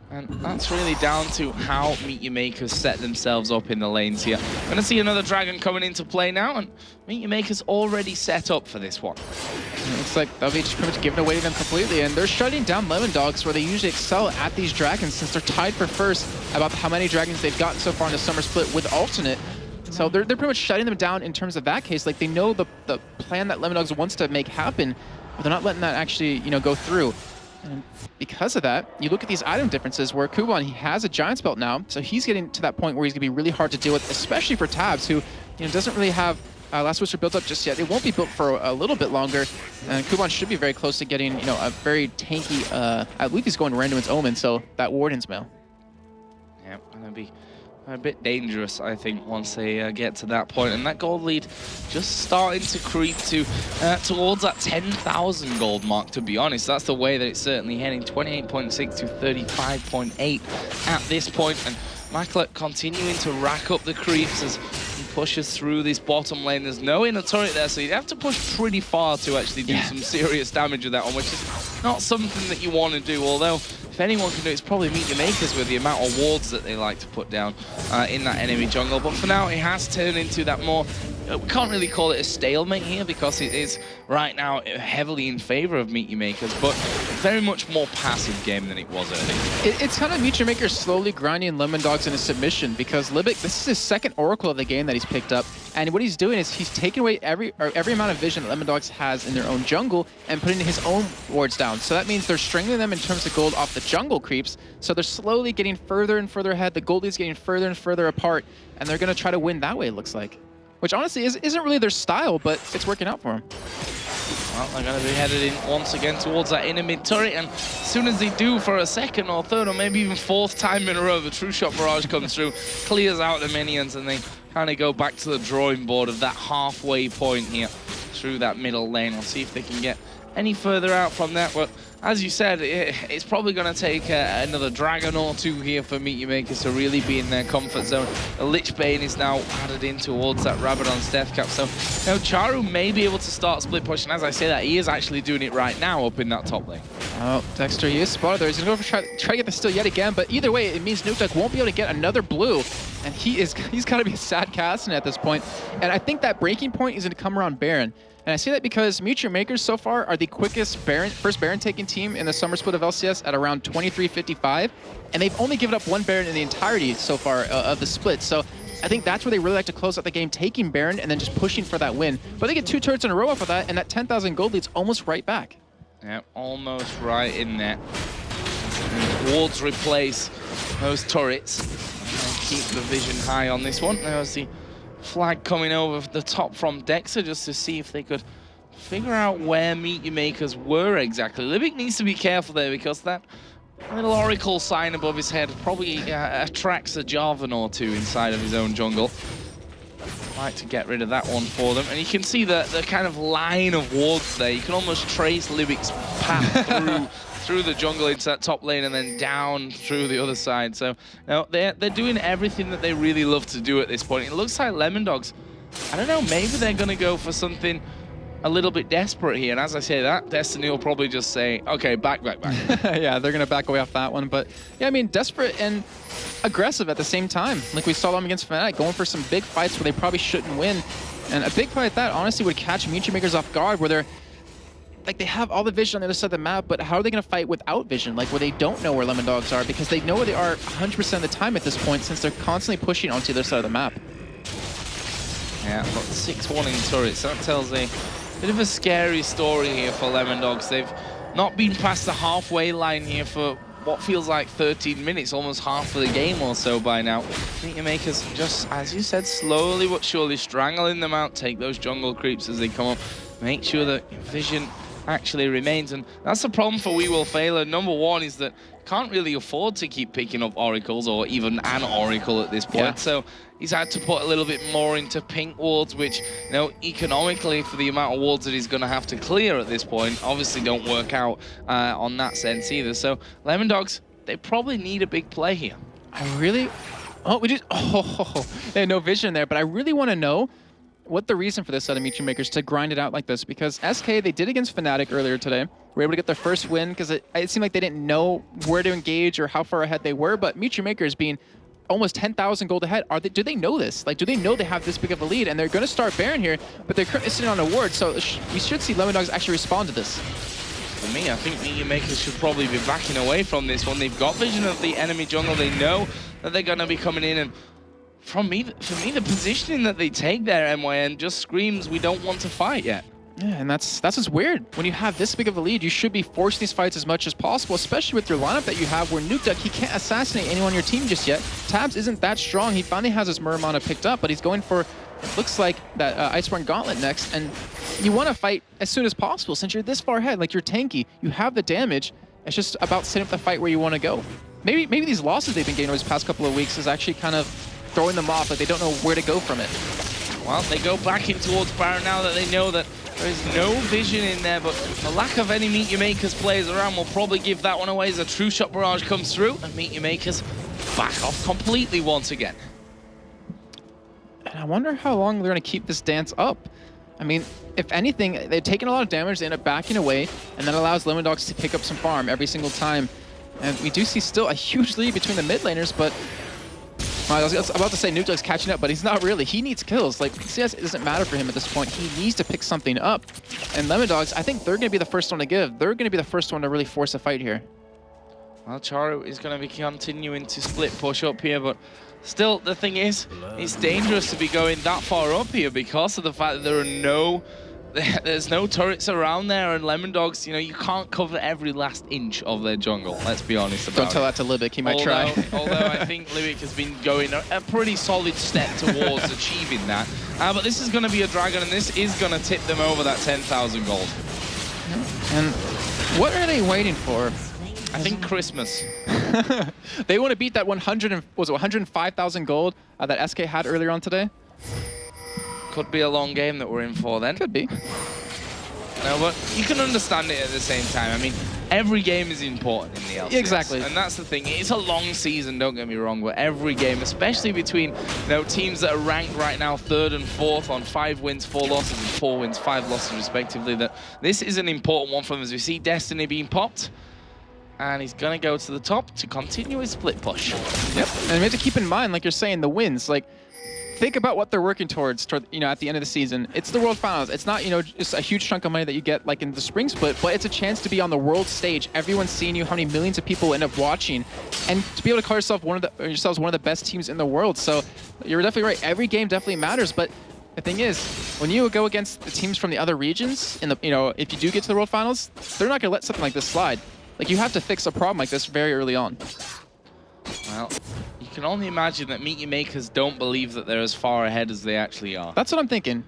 And that's really down to how Meet Your Makers set themselves up in the lanes here. We're going to see another Dragon coming into play now, and Meet Your Makers already set up for this one. It looks like they'll be just pretty much given away to them completely, and they're shutting down Lemondogs, where they usually excel at these Dragons, since they're tied for first about how many Dragons they've gotten so far in the summer split with alternate. So they're pretty much shutting them down in terms of that case. Like, they know the plan that Lemondogs wants to make happen, but they're not letting that actually, you know, go through. And because of that, you look at these item differences where Kubon, he has a Giant's Belt now, so he's getting to that point where he's going to be really hard to deal with, especially for Tabs, who, you know, doesn't really have Last Whisper built up just yet. It won't be built for a little bit longer, and Kubon should be very close to getting, you know, a very tanky, I believe he's going Random's Omen, so that Warden's Mail. Yeah, gonna be a bit dangerous, I think, once they get to that point. And that gold lead just starting to creep to towards that 10,000 gold mark, to be honest. That's the way that it's certainly heading, 28.6 to 35.8 at this point. And Maklet continuing to rack up the creeps as he pushes through this bottom lane. There's no inner turret there, so you'd have to push pretty far to actually do some serious damage with that one, which is not something that you want to do, although if anyone can do it, it's probably Meet Your Makers with the amount of wards that they like to put down in that enemy jungle. But for now, it has turned into that more... we can't really call it a stalemate here because it is right now heavily in favor of Meet Your Makers, but very much more passive game than it was earlier. It's kind of Meet Your Maker slowly grinding Lemondogs into submission because Libic, this is his second Oracle of the game that he's picked up, and what he's doing is he's taking away every amount of vision that Lemondogs has in their own jungle and putting his own wards down. So that means they're strangling them in terms of gold off the jungle creeps, so they're slowly getting further and further ahead. The goldie's getting further and further apart, and they're going to try to win that way, it looks like. Which honestly isn't really their style, but it's working out for them. Well, they're going to be headed in once again towards that inner mid turret, and as soon as they do for a second or third or maybe even fourth time in a row, the True Shot Barrage comes through, clears out the minions, and they kind of go back to the drawing board of that halfway point here through that middle lane. We'll see if they can get any further out from that. But as you said, it's probably going to take another dragon or two here for Meet Your Makers to really be in their comfort zone. The Lich Bane is now added in towards that Rabadon's death cap. So now Charu may be able to start split push, and as I say that, he is actually doing it right now up in that top lane. Oh, Dexter, he is spotted there. He's going to go for try to get the steal yet again, but either way, it means Nukeduck won't be able to get another blue, and he's got to be sad casting at this point. And I think that breaking point is going to come around Baron. And I say that because Meet Your Makers so far are the quickest first Baron taking team in the summer split of LCS at around 23:55, and they've only given up one Baron in the entirety so far of the split. So I think that's where they really like to close out the game, taking Baron and then just pushing for that win. But they get 2 turrets in a row off of that, and that 10,000 gold lead's almost right back. Yeah, almost right in there. And wards replace those turrets and keep the vision high on this one. There's the flag coming over the top from Dexter just to see if they could figure out where Meet Your Makers were exactly. Libic needs to be careful there because that little Oracle sign above his head probably attracts a Jarvan or two inside of his own jungle. Like to get rid of that one for them, and you can see the kind of line of wards there. You can almost trace Libic's path through the jungle into that top lane and then down through the other side. So now they're doing everything that they really love to do at this point. It looks like Lemondogs, I don't know, maybe they're going to go for something a little bit desperate here. And as I say that, Destiny will probably just say, okay, back. Yeah, they're going to back away off that one. But yeah, I mean, desperate and aggressive at the same time. Like we saw them against Fnatic, going for some big fights where they probably shouldn't win. And a big fight like that honestly would catch Meet Your Makers off guard, where they're like, they have all the vision on the other side of the map, but how are they going to fight without vision? Like, where they don't know where Lemondogs are, because they know where they are 100% of the time at this point, since they're constantly pushing onto the other side of the map. Yeah, but 6-1 in turrets. That tells a bit of a scary story here for Lemondogs. They've not been past the halfway line here for what feels like 13 minutes, almost half of the game or so by now. Meet Your Makers just, as you said, slowly but surely strangling them out, take those jungle creeps as they come up, make sure that vision actually remains. And that's the problem for We Will Fail. And number one is that can't really afford to keep picking up oracles or even an oracle at this point. Yeah. So he's had to put a little bit more into pink wards, which, you know, economically for the amount of wards that he's going to have to clear at this point, obviously don't work out on that sense either. So Lemondogs, they probably need a big play here. They had no vision there, but I really want to know what the reason for this out of Meet Your Makers to grind it out like this, because SK, they did against Fnatic earlier today. Were able to get their first win because it seemed like they didn't know where to engage or how far ahead they were, but Meet Your Makers being almost 10,000 gold ahead, do they know this? Like, do they know they have this big of a lead? And they're going to start Baron here, but they're currently sitting on a ward, so we should see Lemondogs actually respond to this. For me, I think Meet Your Makers should probably be backing away from this one. They've got vision of the enemy jungle. They know that they're going to be coming in, and for me, the positioning that they take there, MYM, just screams we don't want to fight yet. Yeah, and that's just weird. When you have this big of a lead, you should be forcing these fights as much as possible, especially with your lineup that you have where Nukeduck, he can't assassinate anyone on your team just yet. Tabs isn't that strong. He finally has his Muramana picked up, but he's going for, it looks like, that Iceborne Gauntlet next, and you want to fight as soon as possible since you're this far ahead. Like, you're tanky, you have the damage. It's just about setting up the fight where you want to go. Maybe these losses they've been getting over these past couple of weeks is actually kind of throwing them off, like they don't know where to go from it. Well, they go back in towards Baron now that they know that there is no vision in there, but the lack of any Meet Your Makers players around will probably give that one away as a True Shot Barrage comes through, and Meet Your Makers back off completely once again. And I wonder how long they're going to keep this dance up. I mean, if anything, they've taken a lot of damage, they end up backing away, and that allows Lemondogs to pick up some farm every single time. And we do see still a huge lead between the mid laners, but well, I was about to say Nukdog's catching up, but he's not really. He needs kills. Like, CS, it doesn't matter for him at this point. He needs to pick something up. And Lemondogs, I think they're going to be the first one to give. They're going to be the first one to really force a fight here. Well, Charo is going to be continuing to split push up here, but still, the thing is, it's dangerous to be going that far up here because of the fact that there are there's no turrets around there, and Lemondogs, you know, you can't cover every last inch of their jungle. Let's be honest about it. Don't tell that to Libic, he might try. Although I think Libic has been going a pretty solid step towards achieving that. But this is going to be a dragon, and this is going to tip them over that 10,000 gold. And what are they waiting for? I think Christmas. They want to beat that 105,000 gold that SK had earlier on today. Could be a long game that we're in for then. Could be. No, but you can understand it at the same time. I mean, every game is important in the LCS. Exactly. And that's the thing. It's a long season, don't get me wrong, but every game, especially between teams that are ranked right now 3rd and 4th on 5 wins, 4 losses, and 4 wins, 5 losses respectively, that this is an important one for them as we see Destiny being popped. And he's going to go to the top to continue his split push. Yep. And we have to keep in mind, like you're saying, the wins. Like, think about what they're working towards, you know, at the end of the season. It's the World Finals. It's not, you know, just a huge chunk of money that you get like in the spring split, but it's a chance to be on the world stage. Everyone's seeing you, how many millions of people end up watching, and to be able to call yourselves one of the best teams in the world. So you're definitely right. Every game definitely matters, but the thing is, when you go against the teams from the other regions, in the, you know, if you do get to the World Finals, they're not going to let something like this slide. Like, you have to fix a problem like this very early on. Well, you can only imagine that Meet Your Makers don't believe that they're as far ahead as they actually are. That's what I'm thinking.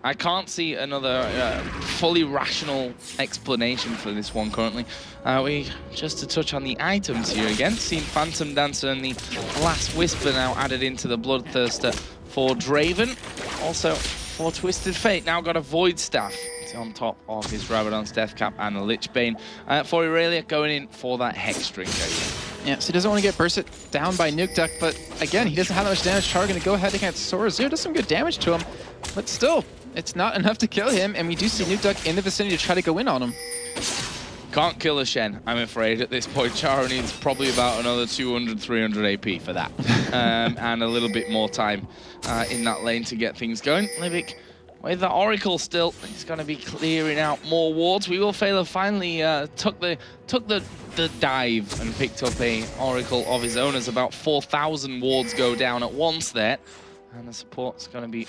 I can't see another fully rational explanation for this one currently. Just to touch on the items here again, seeing Phantom Dancer and the Last Whisper now added into the Bloodthirster for Draven. Also for Twisted Fate, now got a Void Staff on top of his Rabadon's Death Cap and a Lich Bane. For Irelia going in for that Hex String. Yeah, so he doesn't want to get bursted down by Nukeduck, but again, he doesn't have that much damage. Char going to go ahead against Sora. Zero does some good damage to him, but still, it's not enough to kill him, and we do see Nukeduck in the vicinity to try to go in on him. Can't kill a Shen, I'm afraid, at this point. Charo needs probably about another 200, 300 AP for that. And a little bit more time in that lane to get things going. Libic with the Oracle still, he's going to be clearing out more wards. We will fail finally took the dive and picked up a Oracle of his own as about 4,000 wards go down at once there. And the support's going to be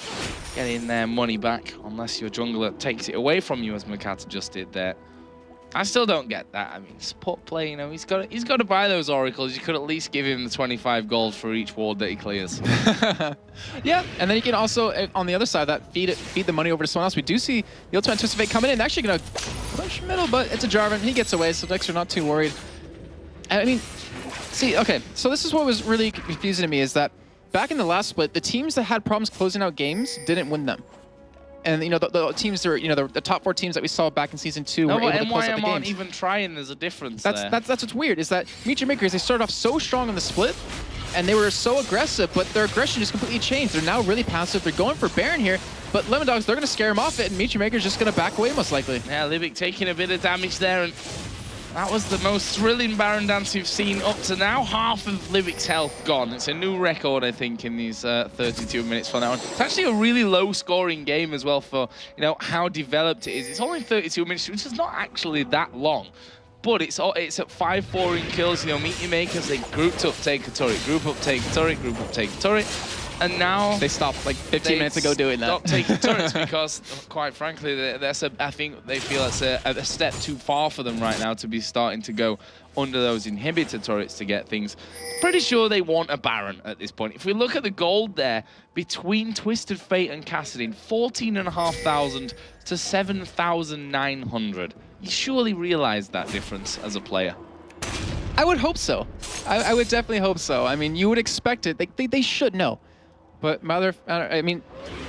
getting their money back unless your jungler takes it away from you, as Makata just did there. I still don't get that. I mean, support play, you know, he's got to buy those oracles. You could at least give him the 25 gold for each ward that he clears. Yeah, and then you can also, on the other side of that, feed the money over to someone else. We do see the Ultimate Anticipate coming in. Actually going to push middle, but it's a Jarvan. He gets away, so Dexter not too worried. I mean, see, okay, so this is what was really confusing to me is that back in the last split, the teams that had problems closing out games didn't win them. And, you know, the teams that are, you know, the top 4 teams that we saw back in Season 2 were able to close out the games. aren't even trying, there's a difference there. That's what's weird, is that Meet Your Makers, they started off so strong in the split, and they were so aggressive, but their aggression just completely changed. They're now really passive. They're going for Baron here, but Lemondogs, they're going to scare him off it, and Meet Your Makers just going to back away most likely. Yeah, Libic taking a bit of damage there, and that was the most thrilling Baron dance we've seen up to now. Half of Libic's health gone. It's a new record, I think, in these 32 minutes for now. It's actually a really low-scoring game as well for, you know, how developed it is. It's only 32 minutes, which is not actually that long. But it's at 5-4 in kills. You know, Meet Your Makers, they grouped up, take a turret, group up, take a turret, group up, take a turret. And now they stopped like 15 minutes ago doing that. Stop taking turrets because, quite frankly, I think they feel it's a step too far for them right now to be starting to go under those inhibitor turrets to get things. Pretty sure they want a Baron at this point. If we look at the gold there between Twisted Fate and Kassadin, 14,500 to 7,900. You surely realize that difference as a player. I would hope so. I would definitely hope so. I mean, you would expect it. They should know. But I mean,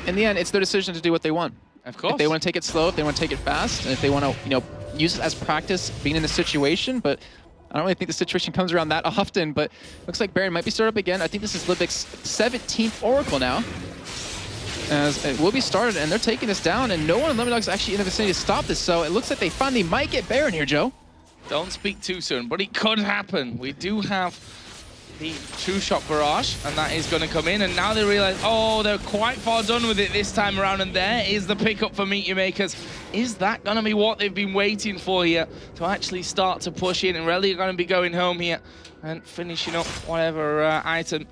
in the end, it's their decision to do what they want. Of course. If they want to take it slow, if they want to take it fast, and if they want to, you know, use it as practice being in the situation. But I don't really think the situation comes around that often. But looks like Baron might be started up again. I think this is Libic's 17th Oracle now. as it will be started, and they're taking this down, and no one in Lemon Dog's actually in the vicinity to stop this, so it looks like they finally might get Baron here, Joe. Don't speak too soon, but it could happen. We do have the two-shot barrage, and that is going to come in, and now they realize, oh, they're quite far done with it this time around, and there is the pickup for Meet Your Makers. Is that going to be what they've been waiting for here to actually start to push in, and really going to be going home here and finishing up whatever item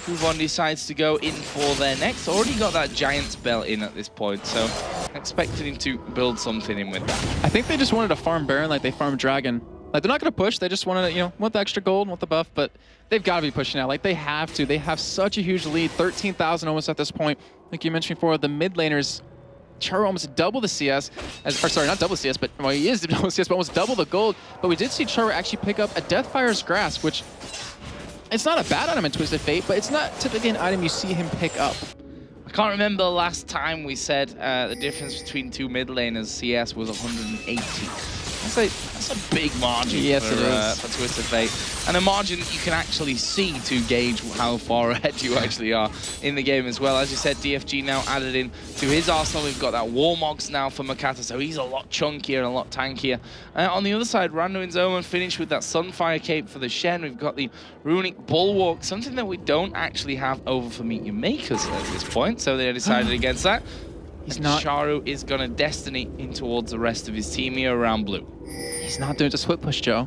Kubon decides to go in for their next? Already got that Giant's belt in at this point, so expected him to build something in with that. I think they just wanted to farm Baron like they farmed Dragon. Like, they're not going to push, they just wanted to, you know, want the extra gold, want the buff, but they've got to be pushing out. Like, they have to. They have such a huge lead, 13,000 almost at this point. Like you mentioned before, the mid laners, Charo almost double the CS, or sorry, not double the CS, but well, he is double the CS, but almost double the gold. But we did see Charo actually pick up a Deathfire's Grasp, which it's not a bad item in Twisted Fate, but it's not typically an item you see him pick up. I can't remember the last time we said the difference between two mid laners CS was 180. That's a big margin for Twisted Fate, and a margin that you can actually see to gauge how far ahead you actually are in the game as well. As you said, DFG now added in to his arsenal. We've got that Warmogs now for Makata, so he's a lot chunkier and a lot tankier. On the other side, Randuin's Omen finished with that Sunfire Cape for the Shen. We've got the Runic Bulwark, something that we don't actually have over for Meet Your Makers at this point, so they decided against that. Charo is going to destiny in towards the rest of his team here around blue. He's not doing a split push, Joe.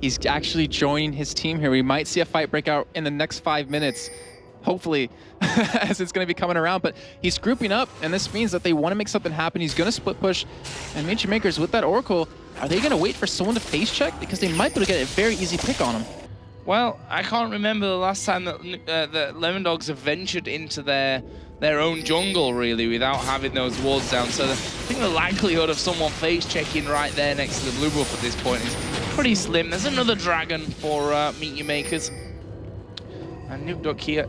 He's actually joining his team here. We might see a fight break out in the next 5 minutes, hopefully, as it's going to be coming around. But he's grouping up, and this means that they want to make something happen. He's going to split push. And Meet Your Makers with that Oracle, are they going to wait for someone to face check? Because they might be able to get a very easy pick on him. Well, I can't remember the last time that Lemon Dogs have ventured into their own jungle, really, without having those wards down. So I think the likelihood of someone face-checking right there next to the blue buff at this point is pretty slim. There's another dragon for Meet Your Makers. And Nuke Duck here,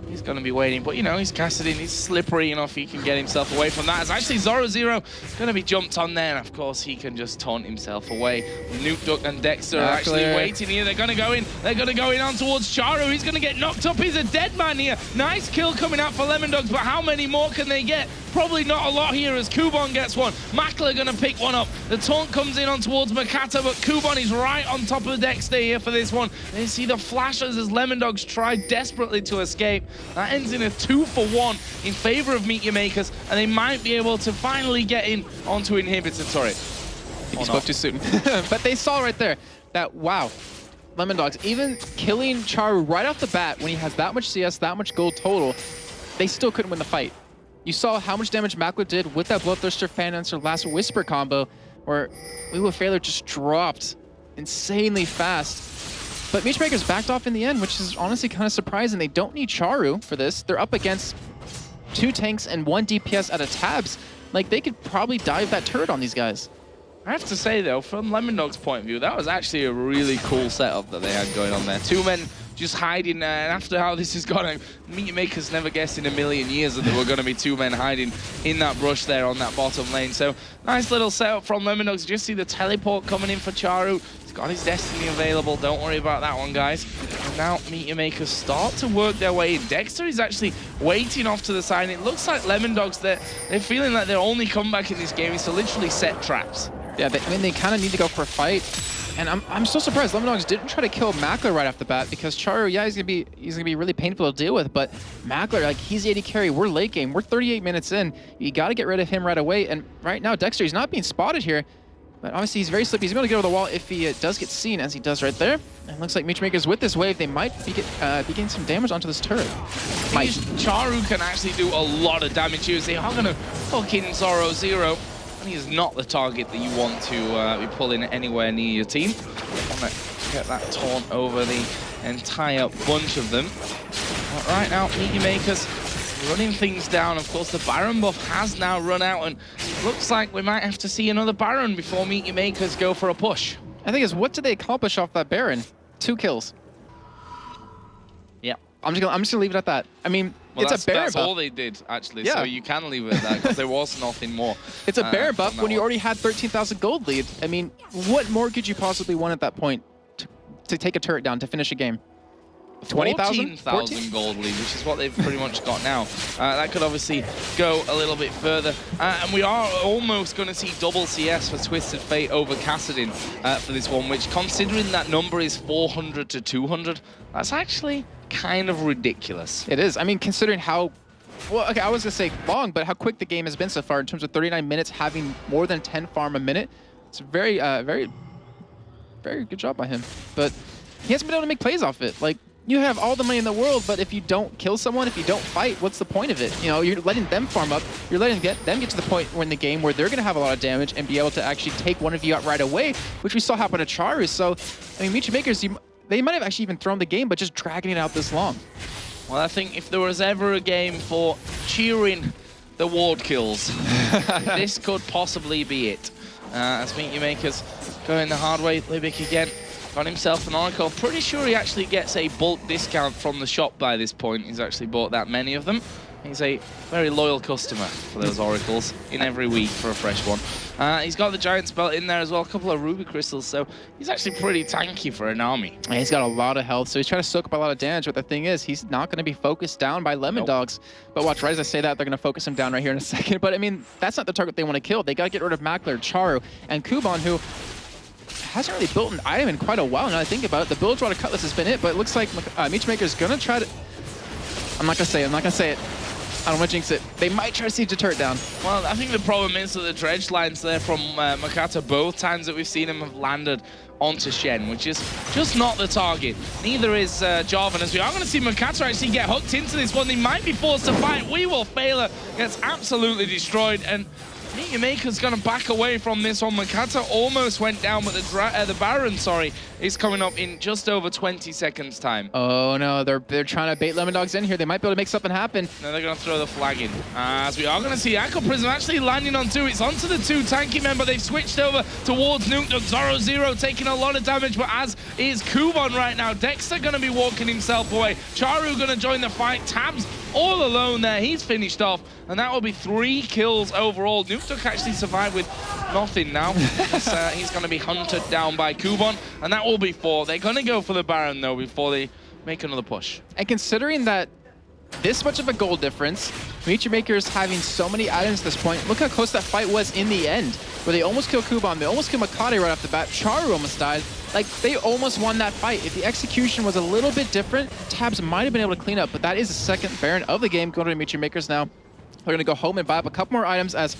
he's going to be waiting. But, you know, he's casted in. He's slippery enough. He can get himself away from that. It's actually Zoro going to be jumped on there. And, of course, he can just taunt himself away. Nuke Duck and Dexter are actually waiting here. They're going to go in. They're going to go in on towards Charo. He's going to get knocked up. He's a dead man here. Nice kill coming out for Lemon Dogs. But how many more can they get? Probably not a lot here as Kubon gets one. Makler going to pick one up. The taunt comes in on towards Makata, but Kubon is right on top of Dexter here for this one. And you see the flashes as Lemon Dogs try desperately to escape. That ends in a 2-for-1 in favor of Meet Your Makers, and they might be able to finally get in onto Inhibited turret. He spoke too soon. But they saw right there that, wow, Lemon Dogs, even killing Charo right off the bat when he has that much CS, that much gold total, they still couldn't win the fight. You saw how much damage Makler did with that Bloodthirster Fan Answer last Whisper combo, where Weewa Failure just dropped insanely fast. But Meet Your Makers backed off in the end, which is honestly kind of surprising. They don't need Charo for this. They're up against 2 tanks and 1 DPS out of tabs. Like, they could probably dive that turret on these guys. I have to say, though, from Lemon Dog's point of view, that was actually a really cool setup that they had going on there. 2 men just hiding, and after how this has gone, Meet Your Makers never guessed in a million years that there were going to be 2 men hiding in that brush there on that bottom lane. So, nice little setup from Lemon Dogs. Just see the teleport coming in for Charo. He's got his Destiny available. Don't worry about that one, guys. And now Meet Your Makers start to work their way in. Dexter is actually waiting off to the side. It looks like Lemon Dogs, they're feeling like their only comeback in this game is to literally set traps. Yeah, I mean, they kind of need to go for a fight. And I'm so surprised Lemon Dogs didn't try to kill Makler right off the bat, because Charo, yeah, he's gonna be really painful to deal with, but Makler, like, he's the AD carry. We're late game. We're 38 minutes in. You got to get rid of him right away. And right now, Dexter, he's not being spotted here, but obviously he's very slippy. He's going to get over the wall if he does get seen, as he does right there. And it looks like Meet Your Makers with this wave, they might be getting some damage onto this turret. Charo can actually do a lot of damage here. They are going to fucking Zoro Zero. He is not the target that you want to be pulling anywhere near your team. Want to get that taunt over the entire bunch of them. But right now, Meet Your Makers running things down. Of course, the Baron buff has now run out, and looks like we might have to see another Baron before Meet Your Makers go for a push. I think is, what did they accomplish off that Baron? 2 kills. Yeah. I'm just gonna leave it at that. I mean, well, it's a Baron buff. That's all they did, actually, so you can leave it at that, because there was nothing more. It's a Baron buff when you already had 13,000 gold lead. I mean, what more could you possibly want at that point to take a turret down, to finish a game? 20,000? 14,000 gold lead, which is what they've pretty much got now. That could obviously go a little bit further. And we are almost going to see double CS for Twisted Fate over Kassadin for this one, which, considering that number is 400 to 200, that's actually kind of ridiculous. It is. I mean, considering how... Well, okay, I was going to say long, but how quick the game has been so far in terms of 39 minutes, having more than 10 farm a minute. It's very, very good job by him. But he hasn't been able to make plays off it. Like, you have all the money in the world, but if you don't kill someone, if you don't fight, what's the point of it? You know, you're letting them farm up. You're letting them get to the point in the game where they're going to have a lot of damage and be able to actually take one of you out right away, which we saw happen to Charu. So, I mean, Meet Your Makers, they might have actually even thrown the game, but just dragging it out this long. Well, I think if there was ever a game for cheering the ward kills, this could possibly be it. As Meet Your Makers going the hard way, Libic again. Got himself an Oracle. Pretty sure he actually gets a bulk discount from the shop by this point. He's actually bought that many of them. He's a very loyal customer for those Oracles in every week for a fresh one. He's got the Giant's Belt in there as well, a couple of Ruby Crystals, so he's actually pretty tanky for an army. And he's got a lot of health, so he's trying to soak up a lot of damage, but the thing is, he's not going to be focused down by Lemon Dogs. But watch, right as I say that, they're going to focus him down right here in a second. But I mean, that's not the target they want to kill. They got to get rid of Mackler, Charu, and Kuban, who hasn't really built an item in quite a while now I think about it. The Bilge Water Cutlass has been it, but it looks like Meet Your Maker's going to try to... I'm not going to say it. I don't want to jinx it. They might try to siege the turret down. Well, I think the problem is that the dredge lines there from Makata, both times that we've seen him, have landed onto Shen, which is just not the target. Neither is Jarvan, as we are going to see Makata actually get hooked into this one. They might be forced to fight. We will fail her. Gets absolutely destroyed, and Meet Your Maker's going to back away from this one. Makata almost went down, but the Baron, is coming up in just over 20 seconds time. Oh no, they're trying to bait Lemon Dogs in here. They might be able to make something happen. Now they're going to throw the flag in. As we are going to see Echo Prism actually landing on two. It's onto the two tanky member. They've switched over towards Nuke. Zoro Zero taking a lot of damage, but as is Kuban right now. Dexter going to be walking himself away. Charu going to join the fight. Tabs all alone there. He's finished off, and that will be 3 kills overall. Nuke actually survived with nothing now. He's going to be hunted down by Kuban, and that will be 4. They're going to go for the Baron, though, before they make another push. And considering that this much of a goal difference, Meet Your Makers having so many items at this point, look how close that fight was in the end, where they almost killed Kuban, they almost killed Makate right off the bat, Charu almost died. Like, they almost won that fight. If the execution was a little bit different, Tabs might have been able to clean up, but that is the second Baron of the game going to Meet Your Makers now. They're going to go home and buy up a couple more items as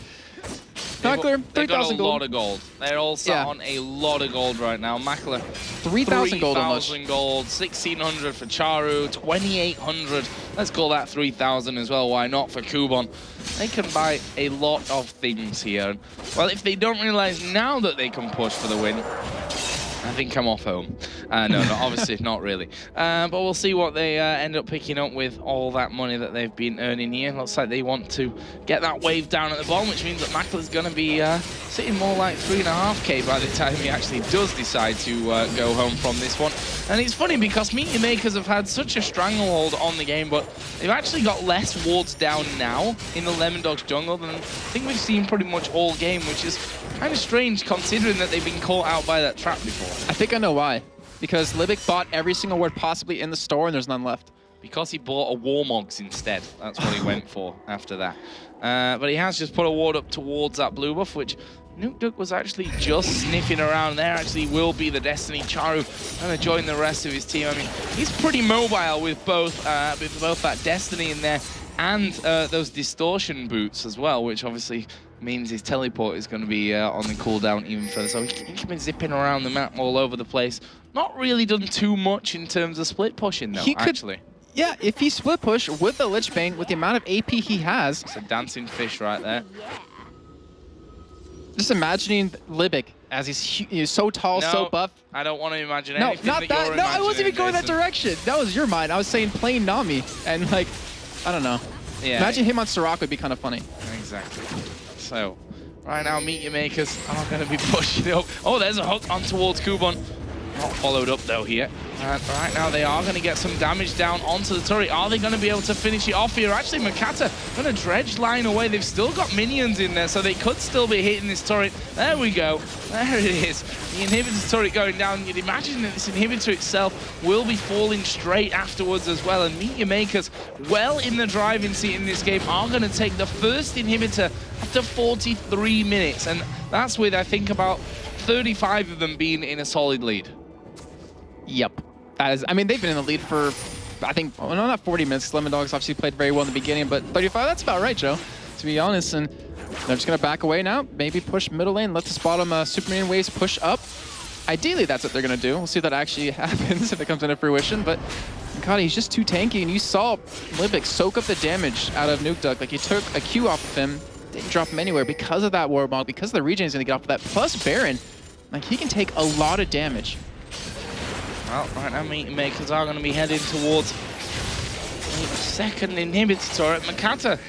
Mackler, 3,000 gold. A lot of gold. They're all sat on a lot of gold right now. Mackler, 3,000 gold almost. 3,000 gold, 1,600 for Charu, 2,800. Let's call that 3,000 as well. Why not for Kuban? They can buy a lot of things here. Well, if they don't realize now that they can push for the win, I think I'm off home. No, obviously not really. But we'll see what they end up picking up with all that money that they've been earning here. Looks like they want to get that wave down at the bottom, which means that Mackler's going to be sitting more like 3.5k by the time he actually does decide to go home from this one. And it's funny because Meet Your Makers have had such a stranglehold on the game, but they've actually got less wards down now in the Lemon Dogs jungle than I think we've seen pretty much all game, which is kind of strange considering that they've been caught out by that trap before. I think I know why. Because Libic bought every single word possibly in the store and there's none left. Because he bought a Warmogs instead. That's what he went for after that. But he has just put a ward up towards that blue buff, which Nuke was actually just sniffing around. There actually will be the Destiny. Charu going to join the rest of his team. I mean, he's pretty mobile with both that Destiny in there and those distortion boots as well, which obviously means his teleport is going to be on the cooldown even further. So he can be zipping around the map all over the place. Not really done too much in terms of split pushing though, actually. Yeah, if he split push with the Lich Bane, with the amount of AP he has. It's a dancing fish right there. Just imagining Libic as he's so tall, so buff. I don't want to imagine anything not that. No, I wasn't even going that direction. That was your mind. I was saying plain Nami. And like, I don't know. Yeah. Imagine him on Sirach would be kind of funny. Exactly. So, right now, Meet Your Makers are going to be pushing up. Oh, there's a hook on towards Kuban. Not followed up, though, here. Right now, they are going to get some damage down onto the turret. Are they going to be able to finish it off here? Actually, Makata going to dredge line away. They've still got minions in there, so they could still be hitting this turret. There we go. There it is. The inhibitor turret going down. You'd imagine that this inhibitor itself will be falling straight afterwards as well. And Meet Your Makers, well in the driving seat in this game, are going to take the first inhibitor after 43 minutes. And that's with, I think, about 35 of them being in a solid lead. Yep. That is, I mean, they've been in the lead for, I think, well, no, not 40 minutes. Lemondogs obviously played very well in the beginning, but 35, that's about right, Joe, to be honest. And they're just going to back away now, maybe push middle lane, let this bottom Superman waves push up. Ideally, that's what they're going to do. We'll see if that actually happens, if it comes into fruition. But God, he's just too tanky. And you saw Libic soak up the damage out of Nukeduck. Like, he took a Q off of him, didn't drop him anywhere because of that Warmog, because of the regen he's going to get off of that. Plus Baron, like, he can take a lot of damage. Well, right now, Meet Your Makers are going to be heading towards the second inhibitor turret. Makata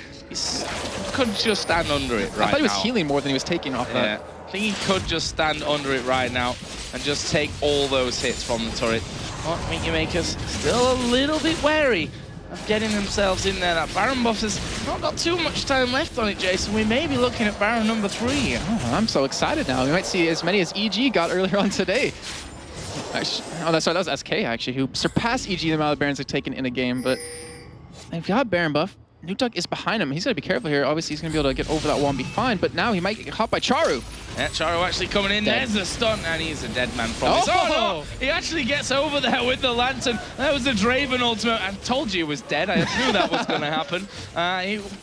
could just stand under it right now. I thought he was healing more than he was taking off that. I think he could just stand under it right now and just take all those hits from the turret. But Meet Your Makers still a little bit wary of getting themselves in there. That Baron buff has not got too much time left on it, Jason. We may be looking at Baron number 3. Oh, I'm so excited now. We might see as many as EG got earlier on today. Actually, oh, sorry, that was SK actually, who surpassed EG the amount of Barons they've taken in a game. But if you have Baron buff, Nukeduck is behind him. He's got to be careful here. Obviously, he's going to be able to get over that wall and be fine. But now he might get caught by Charu. Yeah, Charu actually coming in. Dead. There's the stun, and he's a dead man from this. Oh, no! He actually gets over there with the Lantern. That was the Draven ultimate. I told you he was dead. I knew that was going to happen.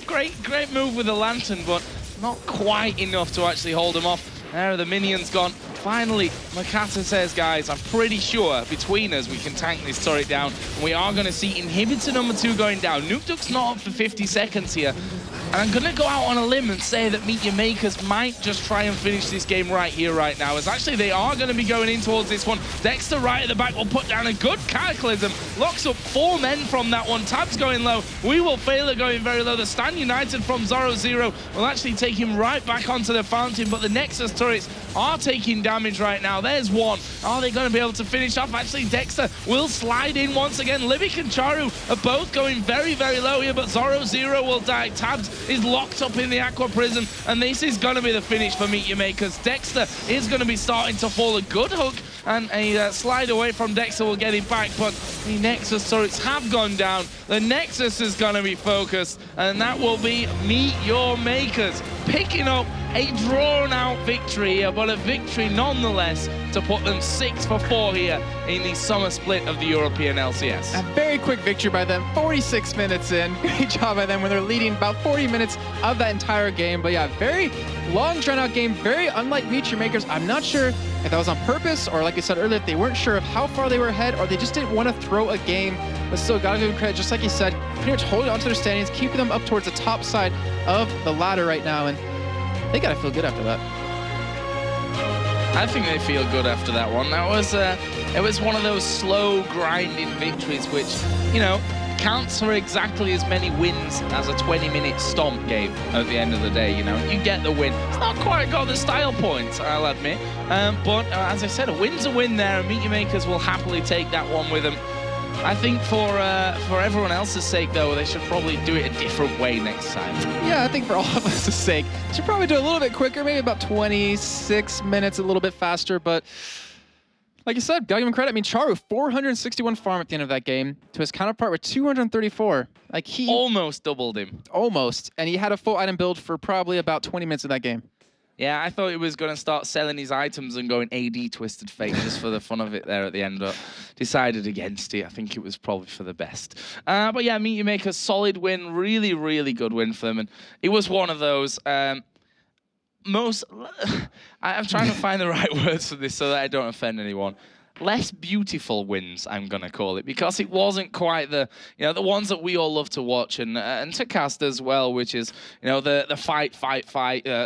Great move with the Lantern, but not quite enough to actually hold him off. There are the minions gone. Finally, Makata says, guys, I'm pretty sure between us we can tank this turret down. And we are going to see inhibitor number 2 going down. Nukeduck's not up for 50 seconds here. And I'm going to go out on a limb and say that Meet Your Makers might just try and finish this game right here, right now. As actually they are going to be going in towards this one. Dexter right at the back will put down a good Cataclysm. Locks up 4 men from that one. Tab's going low. We will fail it going very low. The Stand United from 0-0 will actually take him right back onto the fountain. But the Nexus turrets are taking damage right now. There's one. Are they going to be able to finish off? Actually, Dexter will slide in once again. Libic and Charu are both going very, very low here, but 0-0 will die. Tabs is locked up in the Aqua Prison, and this is going to be the finish for Meet Your Makers. Dexter is going to be starting to fall. A good hook and a slide away from Dexter will get him back, but the Nexus turrets have gone down. The Nexus is going to be focused, and that will be Meet Your Makers picking up a drawn-out victory here, but a victory nonetheless to put them 6-4 here in the summer split of the European LCS. A very quick victory by them, 46 minutes in. Great job by them when they're leading about 40 minutes of that entire game. But yeah, very long drawn-out game, very unlike Meet Your Makers. I'm not sure if that was on purpose, or like I said earlier, if they weren't sure of how far they were ahead, or they just didn't want to throw a game. But still, gotta give them credit, just like you said, pretty much holding onto their standings, keeping them up towards the top side of the ladder right now, and they gotta feel good after that. I think they feel good after that one. That was it was one of those slow grinding victories, which, you know, counts for exactly as many wins as a 20-minute stomp gave at the end of the day. You know, you get the win. It's not quite got the style points, I'll admit, but as I said, a win's a win there, and Meet Your Makers will happily take that one with them. I think for everyone else's sake, though, they should probably do it a different way next time. Yeah, I think for all of us' sake, should probably do it a little bit quicker, maybe about 26 minutes, a little bit faster. But like you said, gotta give him credit. I mean, Charu, 461 farm at the end of that game to his counterpart with 234. Like, he almost doubled him. Almost. And he had a full item build for probably about 20 minutes of that game. Yeah, I thought he was going to start selling his items and going AD Twisted Fate just for the fun of it there at the end, but decided against it. I think it was probably for the best. But yeah, Meet Your Makers, solid win, really, really good win for them. And it was one of those I'm trying to find the right words for this so that I don't offend anyone. Less beautiful wins, I'm gonna call it, because it wasn't quite the, you know, the ones that we all love to watch and to cast as well, which is, you know, the fight,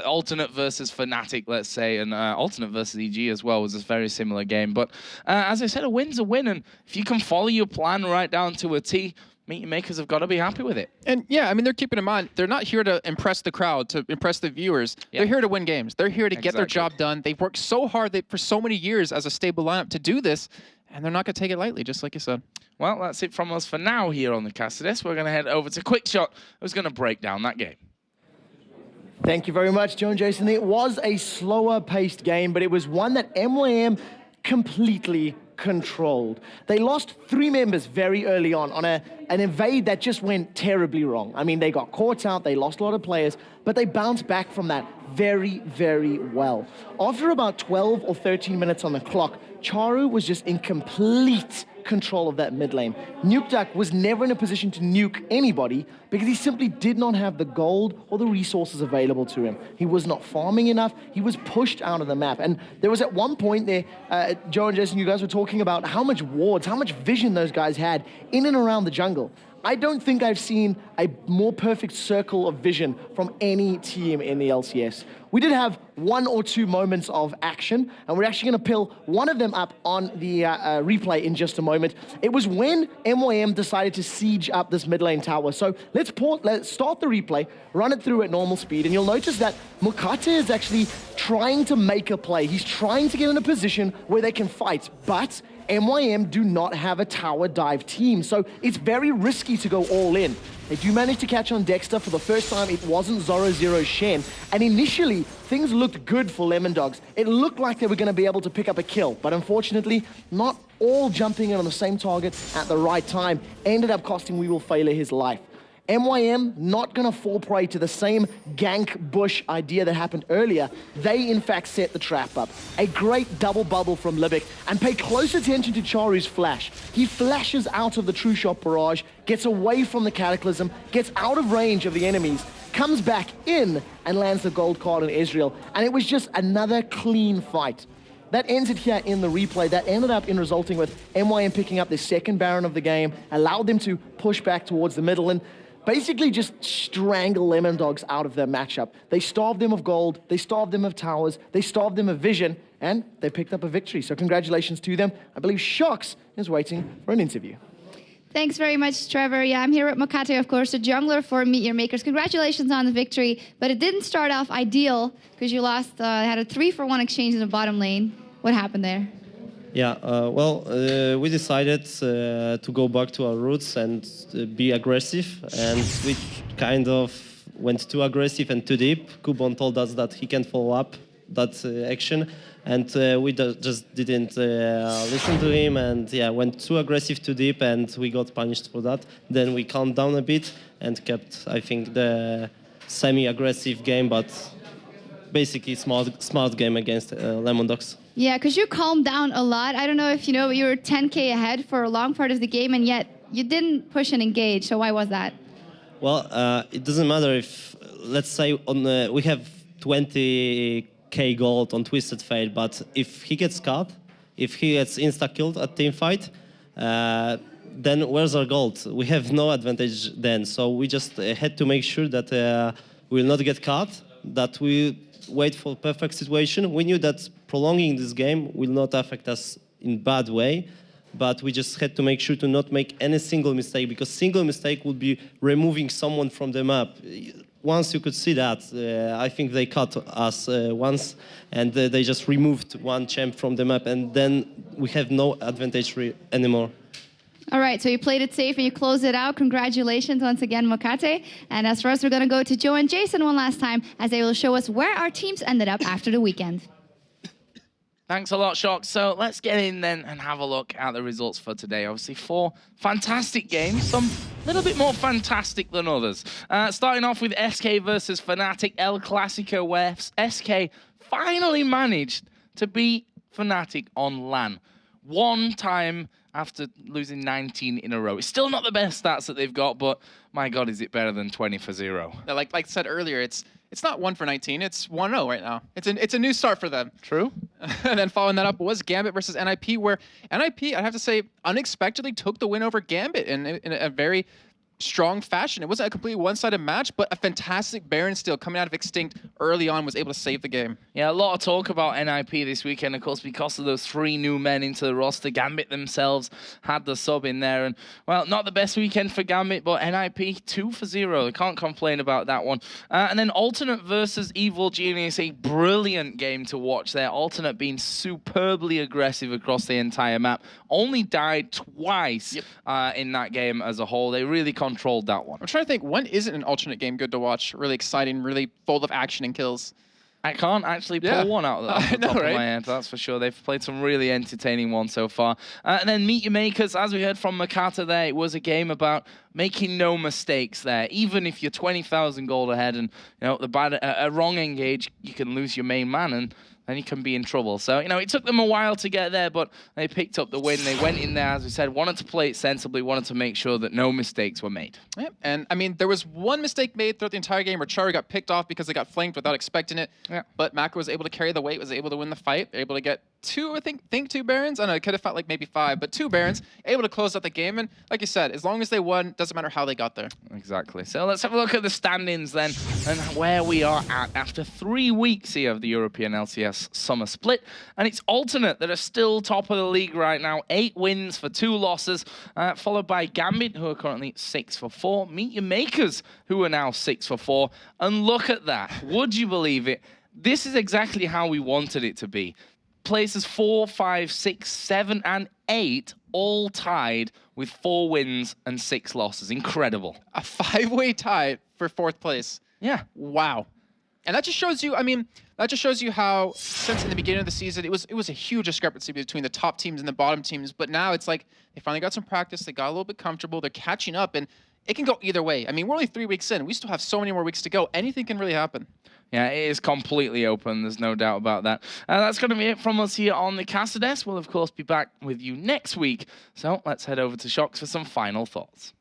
alternate versus Fnatic, let's say, and alternate versus EG as well was a very similar game. But as I said, a win's a win, and if you can follow your plan right down to a T, Meet Your Makers have got to be happy with it. And yeah, I mean, they're keeping in mind, they're not here to impress the crowd, to impress the viewers. Yeah. They're here to win games. They're here to get their Exactly. job done. They've worked so hard for so many years as a stable lineup to do this, and they're not going to take it lightly, just like you said. Well, that's it from us for now here on the Cassidus. We're going to head over to Quickshot, who's going to break down that game. Thank you very much, Joe and Jason. It was a slower-paced game, but it was one that MYM completely controlled. They lost 3 members very early on an invade that just went terribly wrong. I mean, they got caught out, they lost a lot of players, but they bounced back from that very, very well. After about 12 or 13 minutes on the clock, Charu was just in complete control of that mid lane. Nukeduck was never in a position to nuke anybody because he simply did not have the gold or the resources available to him. He was not farming enough. He was pushed out of the map. And there was at one point there, Joe and Jason, you guys were talking about how much wards, how much vision those guys had in and around the jungle. I don't think I've seen a more perfect circle of vision from any team in the LCS. We did have 1 or 2 moments of action, and we're actually going to pull one of them up on the replay in just a moment. It was when MYM decided to siege up this mid lane tower. So let's start the replay, run it through at normal speed, and you'll notice that Mokate is actually trying to make a play. He's trying to get in a position where they can fight, but MYM do not have a tower dive team, so it's very risky to go all in. They do manage to catch on Dexter. For the first time, it wasn't Zoro Shen, and initially, things looked good for Lemon Dogs. It looked like they were going to be able to pick up a kill, but unfortunately, not all jumping in on the same target at the right time ended up costing We-Will-Failure his life. MYM not going to fall prey to the same gank bush idea that happened earlier. They, in fact, set the trap up. A great double bubble from Libic, and pay close attention to Charu's flash. He flashes out of the True Shot barrage, gets away from the Cataclysm, gets out of range of the enemies, comes back in, and lands the gold card on Israel. And it was just another clean fight. That ends it here in the replay. That ended up in resulting with MYM picking up their second Baron of the game, allowed them to push back towards the middle, and basically just strangle Lemon Dogs out of their matchup. They starved them of gold, they starved them of towers, they starved them of vision, and they picked up a victory. So congratulations to them. I believe Shox is waiting for an interview. Thanks very much, Trevor. Yeah, I'm here with Mokate, of course, the jungler for Meet Your Makers. Congratulations on the victory, but it didn't start off ideal because you lost, had a 3-for-1 exchange in the bottom lane. What happened there? Yeah, we decided to go back to our roots and be aggressive, and we kind of went too aggressive and too deep. Kubon told us that he can follow up that action, and we just didn't listen to him, and yeah, went too aggressive, too deep, and we got punished for that. Then we calmed down a bit and kept, I think, the semi-aggressive game, but basically smart game against Lemon Dogs. Yeah, because you calmed down a lot. I don't know if you know, you were 10K ahead for a long part of the game, and yet you didn't push and engage. So why was that? Well, it doesn't matter if, let's say, we have 20k gold on Twisted Fate, but if he gets caught, if he gets insta-killed at teamfight, then where's our gold? We have no advantage then. So we just had to make sure that we will not get caught, that we wait for perfect situation. We knew that prolonging this game will not affect us in bad way, but we just had to make sure to not make any single mistake, because single mistake would be removing someone from the map. Once you could see that, I think they cut us once, and they just removed one champ from the map, and then we have no advantage anymore. All right, so you played it safe and you closed it out. Congratulations once again, Mokate. And as for us, we're going to go to Joe and Jason one last time as they will show us where our teams ended up after the weekend. Thanks a lot, Shock. So let's get in then and have a look at the results for today. Obviously, 4 fantastic games, some a little bit more fantastic than others. Starting off with SK versus Fnatic El Clasico, where SK finally managed to beat Fnatic on LAN. One time after losing 19 in a row. It's still not the best stats that they've got, but my God, is it better than 20-0? Yeah, like I said earlier, it's not 1 for 19, it's 1-0 right now. It's a new start for them. True. And then following that up was Gambit versus NIP, where NIP, I have to say, unexpectedly took the win over Gambit in a very strong fashion. It wasn't a completely one-sided match, but a fantastic Baron steal coming out of Extinct early on was able to save the game. Yeah, a lot of talk about NIP this weekend, of course, because of those 3 new men into the roster. Gambit themselves had the sub in there, and, well, not the best weekend for Gambit, but NIP 2 for 0. I can't complain about that one. And then Alternate versus Evil Genius, a brilliant game to watch there. Alternate being superbly aggressive across the entire map. Only died twice in that game as a whole. They really controlled that one. I'm trying to think, when isn't an Alternate game good to watch? Really exciting, really full of action and kills. I can't actually pull one out of the top of my head, that's for sure. They've played some really entertaining ones so far. And then Meet Your Makers, as we heard from Makata there, it was a game about making no mistakes there. Even if you're 20,000 gold ahead and a wrong engage, you can lose your main man, and then you can be in trouble. So, it took them a while to get there, but they picked up the win. They went in there, as we said, wanted to play it sensibly, wanted to make sure that no mistakes were made. Yeah, and I mean, there was one mistake made throughout the entire game where Chari got picked off because they got flanked without expecting it. Yeah. But Mako was able to carry the weight, was able to win the fight, able to get 2, I think 2 Barons. I don't know, it could have felt like maybe 5, but 2 Barons, able to close out the game. And like you said, as long as they won, doesn't matter how they got there. Exactly. So let's have a look at the standings then and where we are at after 3 weeks here of the European LCS Summer Split. And it's Alternate that are still top of the league right now. 8 wins for 2 losses, followed by Gambit, who are currently 6 for 4. Meet Your Makers, who are now 6 for 4. And look at that. Would you believe it? This is exactly how we wanted it to be. Places 4, 5, 6, 7, and 8 all tied with 4 wins and 6 losses. Incredible. A 5-way tie for 4th place. Yeah. Wow. And that just shows you, I mean, that just shows you how, since in the beginning of the season, it was a huge discrepancy between the top teams and the bottom teams. But now it's like they finally got some practice. They got a little bit comfortable. They're catching up, and it can go either way. I mean, we're only 3 weeks in. We still have so many more weeks to go. Anything can really happen. Yeah, it is completely open. There's no doubt about that. That's going to be it from us here on the Caster Desk. We'll, of course, be back with you next week. So let's head over to Shox for some final thoughts.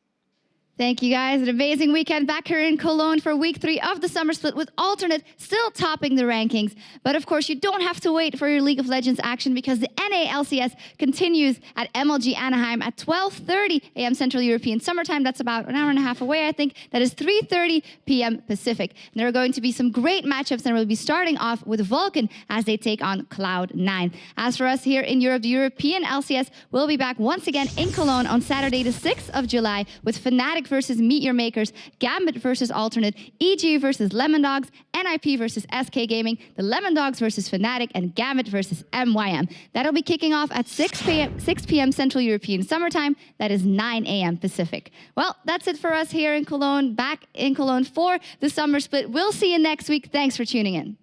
Thank you, guys. An amazing weekend back here in Cologne for week 3 of the Summer Split, with Alternate still topping the rankings. But of course, you don't have to wait for your League of Legends action, because the NA LCS continues at MLG Anaheim at 12:30 a.m. Central European Summer Time. That's about an hour and a half away, I think. That is 3:30 p.m. Pacific. And there are going to be some great matchups, and we'll be starting off with Vulcan as they take on Cloud9. As for us here in Europe, the European LCS will be back once again in Cologne on Saturday, the 6th of July, with Fnatic versus Meet Your Makers, Gambit versus Alternate, EG versus Lemon Dogs, NIP versus SK Gaming, the Lemon Dogs versus Fnatic, and Gambit versus MYM. That'll be kicking off at 6 p.m. Central European Summertime. That is 9 a.m. Pacific. Well, that's it for us here in Cologne, back in Cologne for the Summer Split. We'll see you next week. Thanks for tuning in.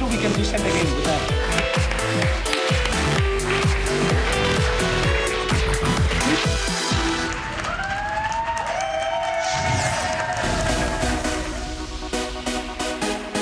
We can do something again with that.